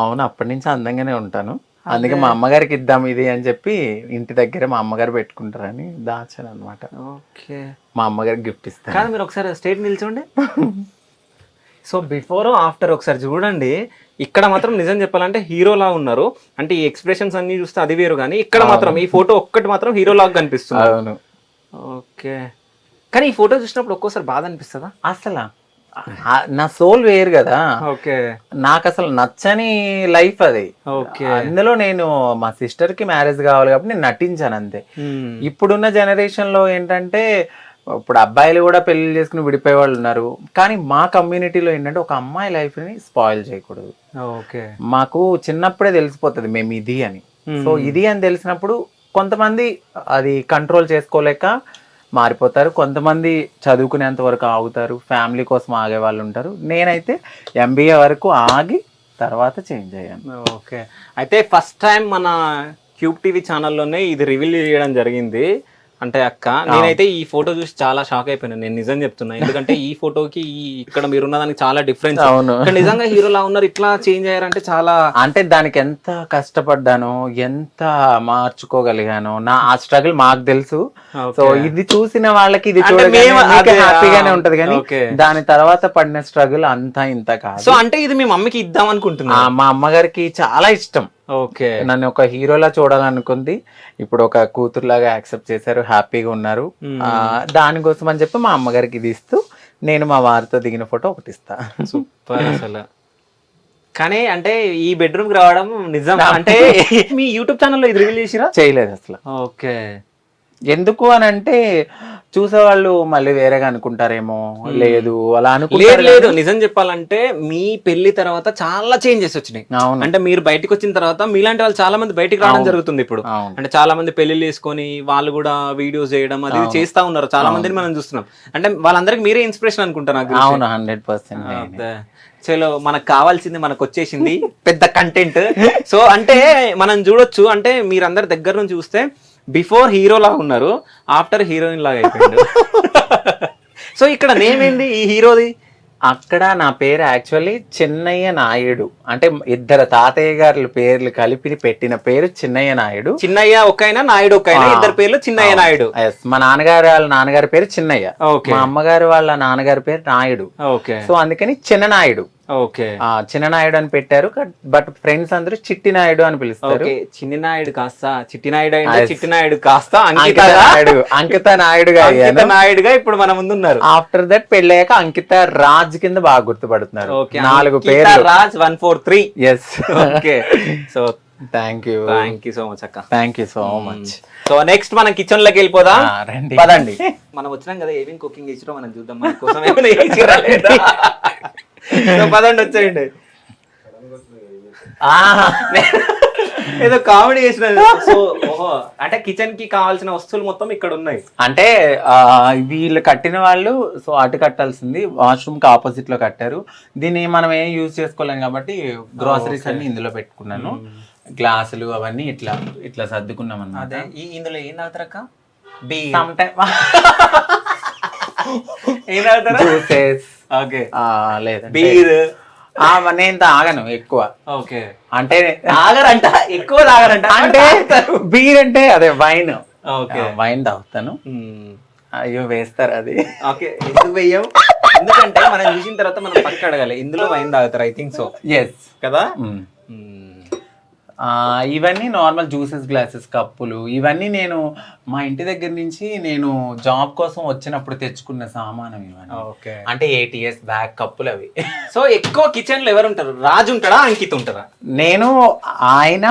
అవును, అప్పటి నుంచి అందంగానే ఉంటాను. అందుకే మా అమ్మగారికి ఇద్దాం ఇది అని చెప్పి ఇంటి దగ్గర మా అమ్మగారు పెట్టుకుంటారని దాచాను అనమాట. ఓకే. మా అమ్మగారికి గిఫ్ట్ ఇస్తాను. కానీ మీరు ఒకసారి స్టేట్ నిల్చోండి. సో బిఫోర్ ఆఫ్టర్ ఒకసారి చూడండి. ఇక్కడ మాత్రం నిజం చెప్పాలంటే హీరోలా ఉన్నారు. అంటే ఈ ఎక్స్ప్రెషన్స్ అన్ని చూస్తే అది వేరు, కానీ ఇక్కడ మాత్రం ఈ ఫోటో ఒక్కటి మాత్రం హీరోలాగా కనిపిస్తుంది. అవును. ఓకే. కానీ ఈ ఫోటో చూసినప్పుడు ఒక్కోసారి బాధ అనిపిస్తుందా? అసలు నా సోల్ వేరు కదా. ఓకే. నాకు అసలు నచ్చని లైఫ్ అది. ఓకే. అందులో నేను మా సిస్టర్ కి మ్యారేజ్ కావాలి కాబట్టి నేను నటించాను అంతే. ఇప్పుడున్న జనరేషన్ లో ఏంటంటే ఇప్పుడు అబ్బాయిలు కూడా పెళ్లి చేసుకుని విడిపోయే వాళ్ళు ఉన్నారు. కానీ మా కమ్యూనిటీలో ఏంటంటే ఒక అమ్మాయి లైఫ్ ని స్పాయిల్ చేయకూడదు. ఓకే. మాకు చిన్నప్పుడే తెలిసిపోతుంది మేము ఇది అని. సో ఇది అని తెలిసినప్పుడు కొంతమంది అది కంట్రోల్ చేసుకోలేక మారిపోతారు. కొంతమంది చదువుకునేంత వరకు ఆగుతారు, ఫ్యామిలీ కోసం ఆగే వాళ్ళు ఉంటారు. నేనైతే MBA వరకు ఆగి తర్వాత చేంజ్ అయ్యాను. ఓకే, అయితే ఫస్ట్ టైం మన క్యూబ్ టీవీ ఛానల్లోనే ఇది రివీల్ చేయడం జరిగింది. అంటే అక్క, నేనైతే ఈ ఫోటో చూసి చాలా షాక్ అయిపోయాను, నేను నిజం చెప్తున్నా. ఎందుకంటే ఈ ఫోటోకి ఇక్కడ మీరున్న దానికి చాలా డిఫరెన్స్. అవును, నిజంగా హీరోలా ఉన్నారు, ఇట్లా చేంజ్ అయ్యారంటే చాలా, అంటే దానికి ఎంత కష్టపడ్డానో, ఎంత మార్చుకోగలిగానో, ఆ స్ట్రగుల్ మాకు తెలుసు. సో ఇది చూసిన వాళ్ళకి ఇది హ్యాపీగానే ఉంటది, కానీ దాని తర్వాత పడిన స్ట్రగుల్ అంతా ఇంత కాదు. సో అంటే ఇది మీ మమ్మీకి ఇద్దాం అనుకుంటున్నా. మా అమ్మగారికి చాలా ఇష్టం. ఓకే, నన్ను ఒక హీరోలా చూడాలనుకుంది, ఇప్పుడు ఒక కూతురులాగా యాక్సెప్ట్ చేశారు, హ్యాపీగా ఉన్నారు. దానికోసం అని చెప్పి మా అమ్మగారికి ఇది ఇస్తూ నేను మా వారితో దిగిన ఫోటో ఒకటి ఇస్తా. సూపర్ అసలు. కానీ అంటే ఈ బెడ్రూమ్ కి రావడం నిజం. అంటే మీ యూట్యూబ్ ఛానల్లో ఇది రివీల్ చేసిరా? చేయలేదు అసలు. ఓకే, ఎందుకు అని అంటే చూసేవాళ్ళు మళ్ళీ వేరేగా అనుకుంటారేమో, లేదు అలా అనుకుంటారు. లేదు, నిజం చెప్పాలంటే మీ పెళ్లి తర్వాత చాలా చేంజెస్ వచ్చినాయి. అంటే మీరు బయటకు వచ్చిన తర్వాత మీలాంటి వాళ్ళు చాలా మంది బయటికి రావడం జరుగుతుంది ఇప్పుడు. అంటే చాలా మంది పెళ్లిళ్ళు చేసుకొని వాళ్ళు కూడా వీడియోస్ చేయడం అది చేస్తా ఉన్నారు, చాలా మందిని మనం చూస్తున్నాం. అంటే వాళ్ళందరికి మీరే ఇన్స్పిరేషన్ అనుకుంటా నాకు. అవును, 100%. చలో, మనకు కావాల్సింది మనకు వచ్చేసింది, పెద్ద కంటెంట్. సో అంటే మనం చూడొచ్చు, అంటే మీరందరి దగ్గర నుంచి చూస్తే బిఫోర్ హీరో లాగా ఉన్నారు, ఆఫ్టర్ హీరోయిన్ లాగా అయిపోయింది. సో ఇక్కడ నేమ్ ఏంది ఈ హీరోది? అక్కడ నా పేరు యాక్చువల్లీ చిన్నయ్య నాయుడు. అంటే ఇద్దరు తాతయ్య గారి పేర్లు కలిపి పెట్టిన పేరు చిన్నయ్య నాయుడు. చిన్నయ్య ఒక్కైనా, నాయుడు ఒక్కైనా, ఇద్దరు పేర్లు చిన్నయ్య నాయుడు. మా నాన్నగారు వాళ్ళ నాన్నగారి పేరు చిన్నయ్య, మా అమ్మగారు వాళ్ళ నాన్నగారి పేరు నాయుడు. సో అందుకని చిన్న నాయుడు. ఓకే, చిన్న నాయుడు అని పెట్టారు, బట్ ఫ్రెండ్స్ అందరూ చిట్టి నాయుడు అని పిలుస్తారు. చిన్ని నాయుడు కాస్త చిట్టి నాయుడు అయినా, చిట్టి నాయుడు కాస్త అంకిత నాయుడుగా ఇప్పుడు మన ముందు ఉన్నారు. ఆఫ్టర్ దట్ పెళ్ళయ్యాక అంకిత రాజ్ కింద బాగా గుర్తుపడుతున్నారు. 4 పేర్లు, Raj 143. Yes. Okay, so thank you so much అక్క. Thank you so much. So next మనం కిచెన్ లోకి వెళ్ళిపోదాం. రండి, పదండి. మనం వచ్చినాం కదా, ఏమేమి కుకింగ్ చేసిరో మనం చూద్దాం, మన కోసం ఏమైనా చేసిరా లేదా. సో పదండి, వచ్చేయండి. ఏదో కామెడీ చేసిన. సో ఓహో, అంటే కిచెన్ కి కావాల్సిన వస్తువులు మొత్తం ఇక్కడ ఉన్నాయి. అంటే వీళ్ళు కట్టిన వాళ్ళు సో అటు కట్టాల్సింది వాష్రూమ్ కి ఆపోజిట్ లో కట్టారు. దీన్ని మనం ఏం యూజ్ చేసుకోలేం కాబట్టి గ్రోసరీస్ అన్ని ఇందులో పెట్టుకున్నాను. గ్లాసులు అవన్నీ ఇట్లా ఇట్లా సర్దుకున్నాం అన్నమాట. ఇందులో ఏం తాగుతారక్క? జ్యూసెస్. ఓకే, లేదా బీర్. నేను తాగను ఎక్కువ. ఓకే, అంటే తాగరంట, ఎక్కువ తాగరంట. అంటే బీర్ అంటే అదే వైన్. ఓకే, వైన్ తాగుతాను. అయ్యో వేస్తారు అది. ఓకే, ఎందుకు వెయ్యం? ఎందుకంటే మనం చూసిన తర్వాత మనం పక్క అడగాలి, ఇందులో వైన్ తాగుతారు. I think so. ఎస్ కదా. ఇవన్నీ నార్మల్ జ్యూసెస్ గ్లాసెస్, కప్పులు. ఇవన్నీ నేను మా ఇంటి దగ్గర నుంచి నేను జాబ్ కోసం వచ్చినప్పుడు తెచ్చుకున్న సామానం ఇవన్నీ. ఓకే, అంటే 8 years బ్యాక్ కప్పులు అవి. సో ఎక్కువ కిచెన్ లో ఎవరు ఉంటారు? రాజు ఉంటాడా, అంకిత్ ఉంటారా? నేను, ఆయన,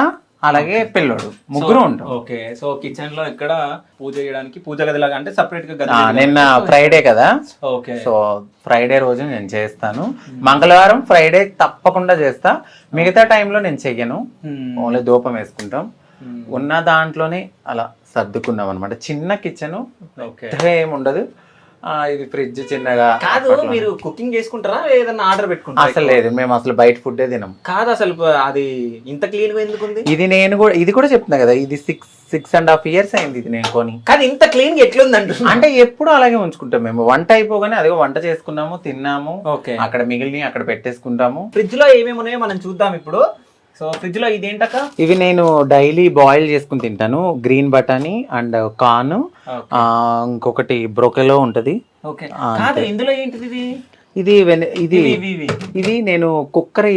అలాగే పిల్లోడు, ముగ్గురు ఉంటాం. ఓకే, సో కిచెన్ లో ఇక్కడ పూజ చేయడానికి పూజ గది లాగా, అంటే సపరేట్ గా గది. నిన్న ఫ్రైడే కదా. ఓకే, సో ఫ్రైడే రోజు నేను చేస్తాను. మంగళవారం ఫ్రైడే తప్పకుండా చేస్తా. మిగతా టైంలో నేను చెయ్యను, ఓన్లీ ధూపం వేసుకుంటాం. ఉన్న దాంట్లోనే అలా సర్దుకున్నాం అనమాట. చిన్న కిచెన్, ఏముండదు. ఇది ఫ్రిడ్జ్ చిన్నగా. కాదు, మీరు కుకింగ్ చేసుకుంటారా, ఏదైనా ఆర్డర్ పెట్టుకుంటారా? అసలు లేదు, మేము అసలు బయట ఫుడ్ తినం. కాదు, అసలు అది ఇంత క్లీన్ గా ఎందుకు ఉంది? ఇది కూడా చెప్తున్నా కదా, ఇది 6.5 years అయింది ఇది నేను కొని. కానీ ఇంత క్లీన్ గా ఎట్లుంది అంటే ఎప్పుడు అలాగే ఉంచుకుంటాం మేము. వంట అయిపోగానే అదే వంట చేసుకున్నాము, తిన్నాము, అక్కడ మిగిలిన అక్కడ పెట్టేసుకుంటాము. ఫ్రిడ్జ్ లో ఏమేమి ఉన్నాయో మనం చూద్దాం ఇప్పుడు. సో ఫ్రిడ్జ్ లో ఇదేంటక్క? ఇవి నేను డైలీ బాయిల్ చేసుకుని తింటాను. గ్రీన్ బటానీ అండ్ కార్న్, ఇంకొకటి బ్రోకెలో ఉంటది. ఇందులో ఏంటిది? ఇది ఇది నేను కుక్కర్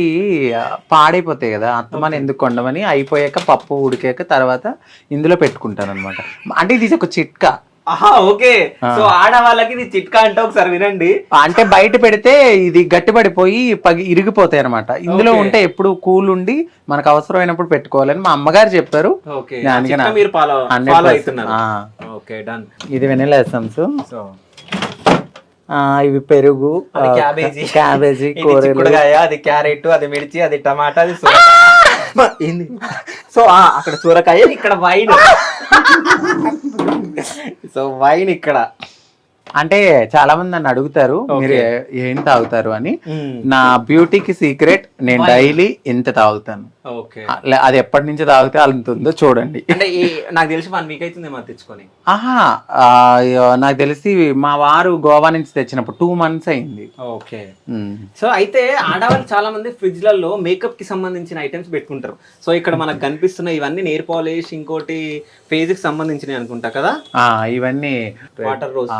పాడైపోతాయి కదా, అత్తమని ఎందుకు కొండమని అయిపోయాక పప్పు ఉడికాక తర్వాత ఇందులో పెట్టుకుంటాను అనమాట. అంటే ఇది ఒక చిట్కా. ఓకే, సో ఆడవాళ్ళకి ఇది చిట్కా అంటే ఒకసారి వినండి. అంటే బయట పెడితే ఇది గట్టిపడిపోయి ఇరిగిపోతాయి అనమాట. ఇందులో ఉంటే ఎప్పుడు కూల్ ఉండి మనకు అవసరమైనప్పుడు పెట్టుకోవాలని మా అమ్మగారు చెప్పారు. ఇది వెనిలా ఎసెన్స్, ఇవి పెరుగు, క్యాబేజీ, కూరగాయ, అది క్యారెట్, అది మిర్చి, అది టమాటా, అది సో అక్కడ సూరకాయ, ఇక్కడ వైన్. సో వైన్ ఇక్కడ అంటే చాలా మంది నన్ను అడుగుతారు మీరు ఏం తాగుతారు అని. నా బ్యూటీకి సీక్రెట్ నేను డైలీ ఇంత తాగుతాను. అది ఎప్పటి నుంచి తాగితే అంత ఉందో చూడండి. అంటే నాకు తెలిసి 1 వీక్ అవుతుంది ఏమో తెచ్చుకొని. నాకు తెలిసి మా వారు గోవా నుంచి తెచ్చినప్పుడు 2 months అయింది. ఓకే. సో అయితే ఆడవాళ్ళు చాలా మంది ఫ్రిడ్జ్లలో మేకప్ కి సంబంధించిన ఐటమ్స్ పెట్టుకుంటారు. సో ఇక్కడ మనకు కనిపిస్తున్న ఇవన్నీ నెయిల్ పాలిష్, ఇంకోటి ఫేస్ కి సంబంధించినవి అనుకుంటా కదా. ఇవన్నీ వాటర్ రోజ్,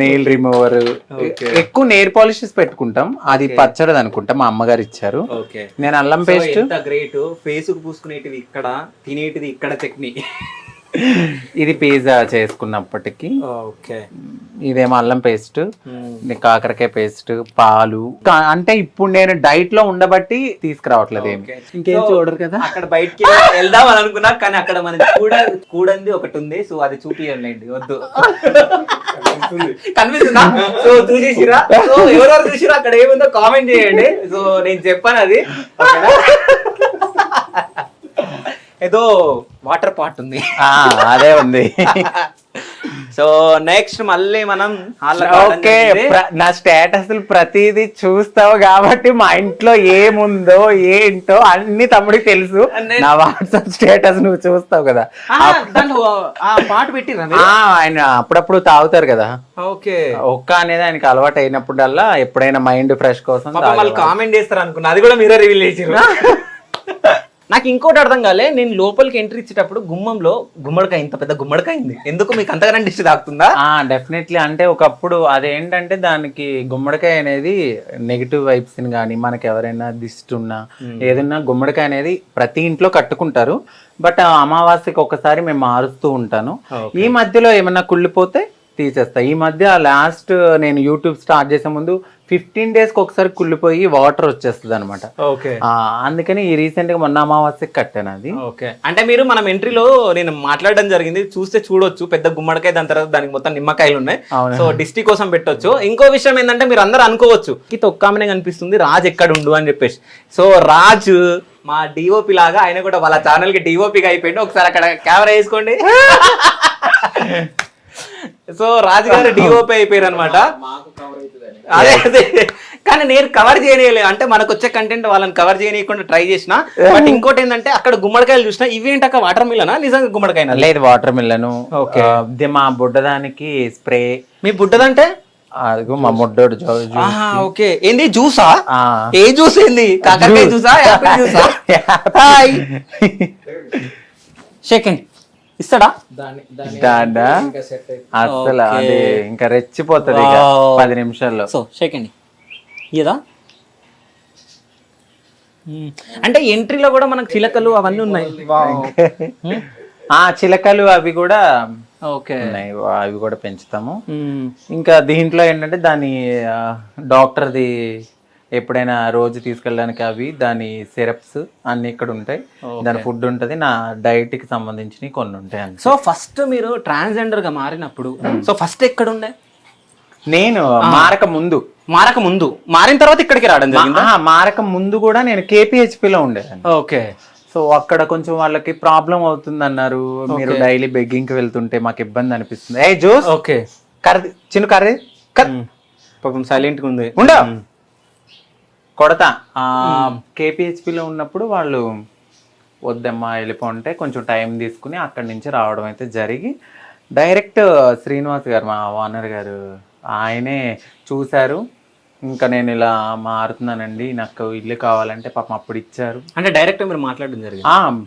నెయిల్ రిమూవర్, ఎక్కువ నెయిల్ పాలిషెస్ పెట్టుకుంటాం. అది పచ్చడి అనుకుంటా, మా అమ్మగారు ఇచ్చారు. నేను అల్లం పేస్ట్. గ్రేట్. ఫేస్ కు పూసుకునేటివి ఇక్కడ, తినేటిది ఇక్కడ చట్నీ. ఇది పిజ్జా చేసుకున్నప్పటికి. ఇదేమో అల్లం పేస్ట్, కాకరకాయ పేస్ట్, పాలు. అంటే ఇప్పుడు నేను డైట్ లో ఉండబట్టి తీసుకురావట్లేదు ఏమి. ఇంకేం చూడరు కదా. అక్కడ బయటికి వెళ్దాం అని అనుకున్నా, కానీ అక్కడ మన కూడంది ఒకటి ఉంది. సో అది చూపియండి, వద్దు. కనిపిస్తుందా? సో చూసేసిరా? సో ఎవరెవరు చూసిరా అక్కడ ఏముందో కామెంట్ చేయండి. సో నేను చెప్పాను అది. ఏదో వాటర్ పాట్ ఉంది, అదే ఉంది. సో నెక్స్ట్ మళ్ళీ మనం ఓకే. నా స్టేటస్ ప్రతిదీ చూస్తావు కాబట్టి మా ఇంట్లో ఏముందో ఏంటో అన్ని తమ్ముడికి తెలుసు. నా వాట్సాప్ స్టేటస్ నువ్వు చూస్తావు కదా. పాట పెట్టి ఆయన అప్పుడప్పుడు తాగుతారు కదా. ఓకే. ఒక్క అనేది ఆయనకి అలవాటు అయినప్పుడల్లా ఎప్పుడైనా మైండ్ ఫ్రెష్ కోసం కామెంట్ చేస్తారు అనుకున్నా. అది కూడా మీరే రివీల్ చేసారు. నాకు ఇంకోటి అర్థం కాలే, నేను లోపలికి ఎంట్రీ ఇచ్చేటప్పుడు గుమ్మంలో గుమ్మడికాయ, ఇంత పెద్ద గుమ్మడికాయ ఉంది. ఎందుకు మీకు అంతగానే దిష్టి తాకుతుందా? డెఫినెట్లీ. అంటే ఒకప్పుడు అదేంటంటే దానికి గుమ్మడికాయ అనేది నెగిటివ్ వైబ్స్ ని కానీ, మనకి ఎవరైనా దిష్టి ఉన్నా ఏదన్నా గుమ్మడికాయ అనేది ప్రతి ఇంట్లో కట్టుకుంటారు. బట్ అమావాస్యకి ఒకసారి మేము మారుస్తూ ఉంటాను. ఈ మధ్యలో ఏమన్నా కుళ్ళిపోతే తీసేస్తా. ఈ మధ్య లాస్ట్ నేను యూట్యూబ్ స్టార్ట్ చేసే ముందు 15 days ఒకసారి కుళ్ళిపోయి వాటర్ వచ్చేస్తుంది అనమాట. అందుకని ఈ రీసెంట్ గా మొన్న అమావాస్యకి కట్టాను అది. అంటే మీరు మనం ఎంట్రీలో నేను మాట్లాడడం జరిగింది, చూస్తే చూడొచ్చు పెద్ద గుమ్మడికాయ, దాని తర్వాత దానికి మొత్తం నిమ్మకాయలు ఉన్నాయి. సో డిస్టి కోసం పెట్టొచ్చు. ఇంకో విషయం ఏంటంటే మీరు అందరూ అనుకోవచ్చు ఒక్కమనే కనిపిస్తుంది రాజ్ ఎక్కడ ఉండు అని చెప్పేసి. సో రాజ్ మా డిఓపి లాగా ఆయన కూడా వాళ్ళ ఛానల్ కి డిఓపిగా అయిపోయింది. ఒకసారి అక్కడ కెమెరా వేసుకోండి. సో రాజు గారు డిఓపి అయిపోయారు అనమాట. అదే అదే, కానీ నేను కవర్ చేయలేదు. అంటే మనకు వచ్చే కంటెంట్ వాళ్ళని కవర్ చేయకుండా ట్రై చేసిన. బట్ ఇంకోటి ఏంటంటే అక్కడ గుమ్మడికాయలు చూసిన, ఇవేంటి అక్క వాటర్ మిల్లనా నిజంగా గుమ్మడికాయ? లేదు, వాటర్ మిల్లను. మా బుడ్డదానికి స్ప్రే. మీ బుడ్డదంటే మా ముడ్డోడు. ఓకే. ఏంది జ్యూసా? ఏ జ్యూస్ ఏంది? కాకరకాయ జ్యూసా, యాపిల్ జ్యూసా? సెకండ్ ఇస్తాడా? అసలు అది ఇంకా రెచ్చిపోతుంది 10 నిమిషాల్లో. సో సెకండ్ ఇదా. అంటే ఎంట్రీలో కూడా మనకు చిలకలు అవన్నీ ఉన్నాయి. చిలకలు అవి కూడా ఉన్నాయి, అవి కూడా పెంచుతాము. ఇంకా దీంట్లో ఏంటంటే దాని డాక్టర్ది ఎప్పుడైనా రోజు తీసుకెళ్ళడానికి అవి, దాని సిరప్స్ అన్ని ఇక్కడ ఉంటాయి. దాని ఫుడ్ ఉంటుంది, నా డైట్ కి సంబంధించినవి కొన్ని ఉంటాయి. సో ఫస్ట్ మీరు ట్రాన్స్జెండర్ గా మారినప్పుడు సో ఫస్ట్ ఎక్కడ ఉండే? నేను మారక ముందు మారిన తర్వాత ఇక్కడికి రావడం జరిగింది. మారక ముందు కూడా నేను కేపీహెచ్పి లో ఉండేదాన్ని. ఓకే. సో అక్కడ కొంచెం వాళ్ళకి ప్రాబ్లం అవుతుంది అన్నారు. మీరు డైలీ బెగ్గింగ్ కి వెళ్తుంటే మాకు ఇబ్బంది అనిపిస్తుంది. ఏ జోస్. ఓకే. కర్రీ చిన్న కర్రీ పాపం సైలెంట్ గా ఉంది. ఉండ కొడతా. కేపీహెచ్పిలో ఉన్నప్పుడు వాళ్ళు వద్దమ్మా వెళ్ళిపోంటే కొంచెం టైం తీసుకుని అక్కడి నుంచి రావడం అయితే జరిగి, డైరెక్ట్ శ్రీనివాస్ గారు మా ఓనర్ గారు ఆయనే చూశారు. ఇంకా నేను ఇలా మారుతున్నానండి, నాకు ఇల్లు కావాలంటే పాపం అప్పుడు ఇచ్చారు. అంటే డైరెక్ట్ మీరు మాట్లాడడం జరిగింది?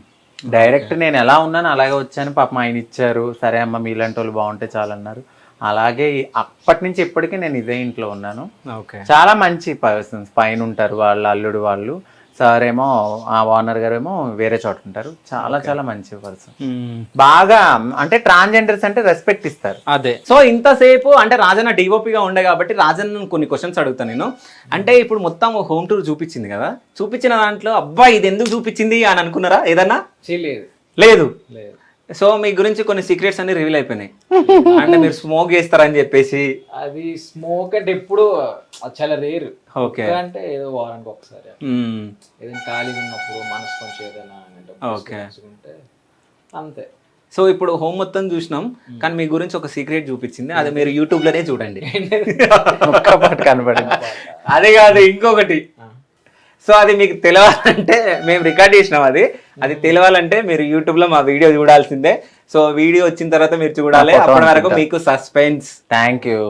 డైరెక్ట్ నేను ఎలా ఉన్నాను అలాగే వచ్చాను, పాపం ఆయన ఇచ్చారు. సరే అమ్మ మీలాంటి వాళ్ళు బాగుంటే చాలన్నారు. అలాగే అప్పటి నుంచి ఇప్పటికీ నేను ఇదే ఇంట్లో ఉన్నాను. చాలా మంచి పర్సన్స్ పైన ఉంటారు, వాళ్ళ అల్లుడు వాళ్ళు. సార్ ఏమో ఆ ఓనర్ గారు ఏమో వేరే చోట ఉంటారు. చాలా చాలా మంచి పర్సన్. బాగా అంటే ట్రాన్స్జెండర్స్ అంటే రెస్పెక్ట్ ఇస్తారు. అదే. సో ఇంతసేపు అంటే రాజన్న డిఓపిగా ఉండే కాబట్టి రాజన్న కొన్ని క్వశ్చన్స్ అడుగుతాను నేను. అంటే ఇప్పుడు మొత్తం హోమ్ టూర్ చూపించింది కదా, చూపించిన దాంట్లో అబ్బా ఇది ఎందుకు చూపించింది అని అనుకున్నారా ఏదన్నా? లేదు. సో మీ గురించి కొన్ని సీక్రెట్స్ అన్ని రివీల్ అయిపోయినాయి. అంటే మీరు స్మోక్ చేస్తారని చెప్పేసి. అది స్మోక్ అంటే ఎప్పుడు చాలా రేర్. ఓకే. అంటే ఏదో వారానికి ఒకసారి ఏదైనా ఖాళీగా ఉన్నప్పుడు మనసు కొంచెం ఏదైనా ఓకే ఉంటే అంతే. సో ఇప్పుడు హోమ్ మొత్తం చూసినాం, కానీ మీ గురించి ఒక సీక్రెట్ చూపించింది, అది మీరు యూట్యూబ్ లోనే చూడండి. కనపడింది. అదే కాదు ఇంకొకటి. సో అది మీకు తెలవాలంటే మేము రికార్డ్ చేసినాం, అది తెలవాలంటే మీరు యూట్యూబ్ లో మా వీడియో చూడాల్సిందే. సో వీడియో వచ్చిన తర్వాత మీరు చూడాలి, అప్పటి వరకు మీకు సస్పెన్స్. Thank you.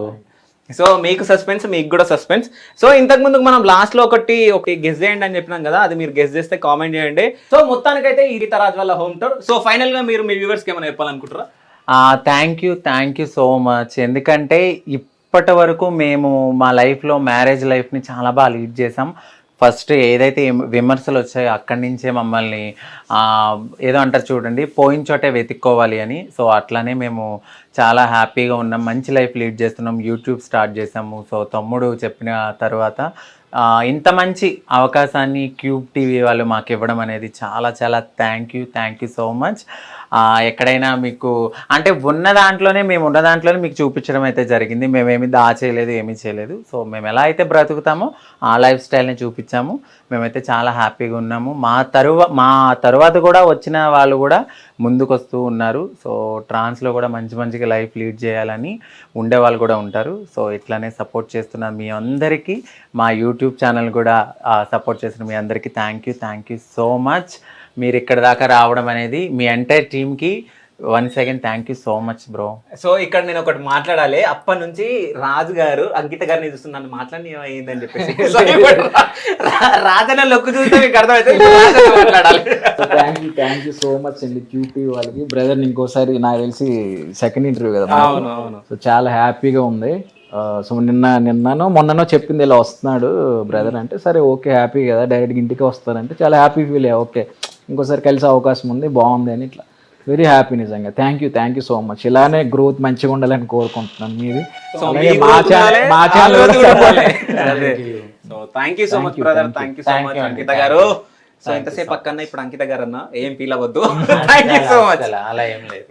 సో మీకు సస్పెన్స్, మీకు కూడా సస్పెన్స్. సో ఇంతకు ముందు మనం లాస్ట్ లో ఒకటి గెస్ చేయండి అని చెప్పినాం కదా, అది మీరు గెస్ చేస్తే కామెంట్ చేయండి. సో మొత్తానికైతే ఈ రీతా రాజ్ వాళ్ళ హోమ్ టూర్. సో ఫైనల్ గా మీరు మీ వ్యూవర్స్ కి ఏమైనా చెప్పాలనుకుంటారా? Thank you so much. ఎందుకంటే ఇప్పటి వరకు మేము మా లైఫ్లో మ్యారేజ్ లైఫ్ని చాలా బాగా లీడ్ చేసాం. ఫస్ట్ ఏదైతే విమర్శలు వచ్చాయో అక్కడి నుంచే మమ్మల్ని ఏదో అంటారు చూడండి, పోయిన చోటే వెతుక్కోవాలి అని. సో అట్లానే మేము చాలా హ్యాపీగా ఉన్నాం, మంచి లైఫ్ లీడ్ చేస్తున్నాం. యూట్యూబ్ స్టార్ట్ చేసాము. సో తమ్ముడు చెప్పిన తర్వాత ఇంత మంచి అవకాశాన్ని క్యూబ్ టీవీ వాళ్ళు మాకు ఇవ్వడం అనేది చాలా చాలా థ్యాంక్ యూ సో మచ్. ఎక్కడైనా మీకు అంటే ఉన్న దాంట్లోనే మేము ఉన్న దాంట్లోనే మీకు చూపించడం అయితే జరిగింది. మేమేమి దాచేయలేదు, ఏమీ చేయలేదు. సో మేము ఎలా అయితే బ్రతుకుతామో ఆ లైఫ్ స్టైల్ని చూపించాము. మేమైతే చాలా హ్యాపీగా ఉన్నాము. మా తరువాత కూడా వచ్చిన వాళ్ళు కూడా ముందుకు వస్తూ ఉన్నారు. సో ట్రాన్స్లో కూడా మంచిగా లైఫ్ లీడ్ చేయాలని ఉండే వాళ్ళు కూడా ఉంటారు. సో ఇట్లానే సపోర్ట్ చేస్తున్న మీ అందరికీ, మా యూట్యూబ్ ఛానల్ కూడా సపోర్ట్ చేస్తున్న మీ అందరికీ థ్యాంక్ యూ సో మచ్. మీరు ఇక్కడ దాకా రావడం అనేది మీ ఎంటైర్ టీమ్కి once again thank you so much bro. So ఇక్కడ నేను ఒకటి మాట్లాడాలి. అప్పటి నుంచి రాజు గారు అంకిత గారిని చూస్తున్నాను మాట్లాడి అయ్యిందని చెప్పేసి రాజన లొక్కు చూస్తే మీకు అర్థమైతే మాట్లాడాలి. థ్యాంక్ యూ సో మచ్ అండి క్యూపీ వాళ్ళకి. బ్రదర్ ఇంకోసారి నాకు తెలిసి సెకండ్ ఇంటర్వ్యూ కదా. అవును. సో చాలా హ్యాపీగా ఉంది. సో నిన్ననో మొన్ననో చెప్పింది ఇలా వస్తున్నాడు బ్రదర్ అంటే, సరే ఓకే హ్యాపీ కదా, డైరెక్ట్గా ఇంటికి వస్తారంటే చాలా హ్యాపీ ఫీల్ అయ్యా. ఓకే ఇంకోసారి కలిసే అవకాశం ఉంది, బాగుంది అని ఇట్లా వెరీ హ్యాపీ నిజంగా. Thank you so much. ఇలానే గ్రోత్ మంచిగా ఉండాలని కోరుకుంటున్నాను మీది. మా channel thank you so much brother. Thank you so much Ankita గారు. సో ఇంతసేపు పక్కన ఇప్పుడు అంకిత గారు అన్న ఏం ఫీల్ అవ్వద్దు. Thank you so much. అలా ఏం లేదు.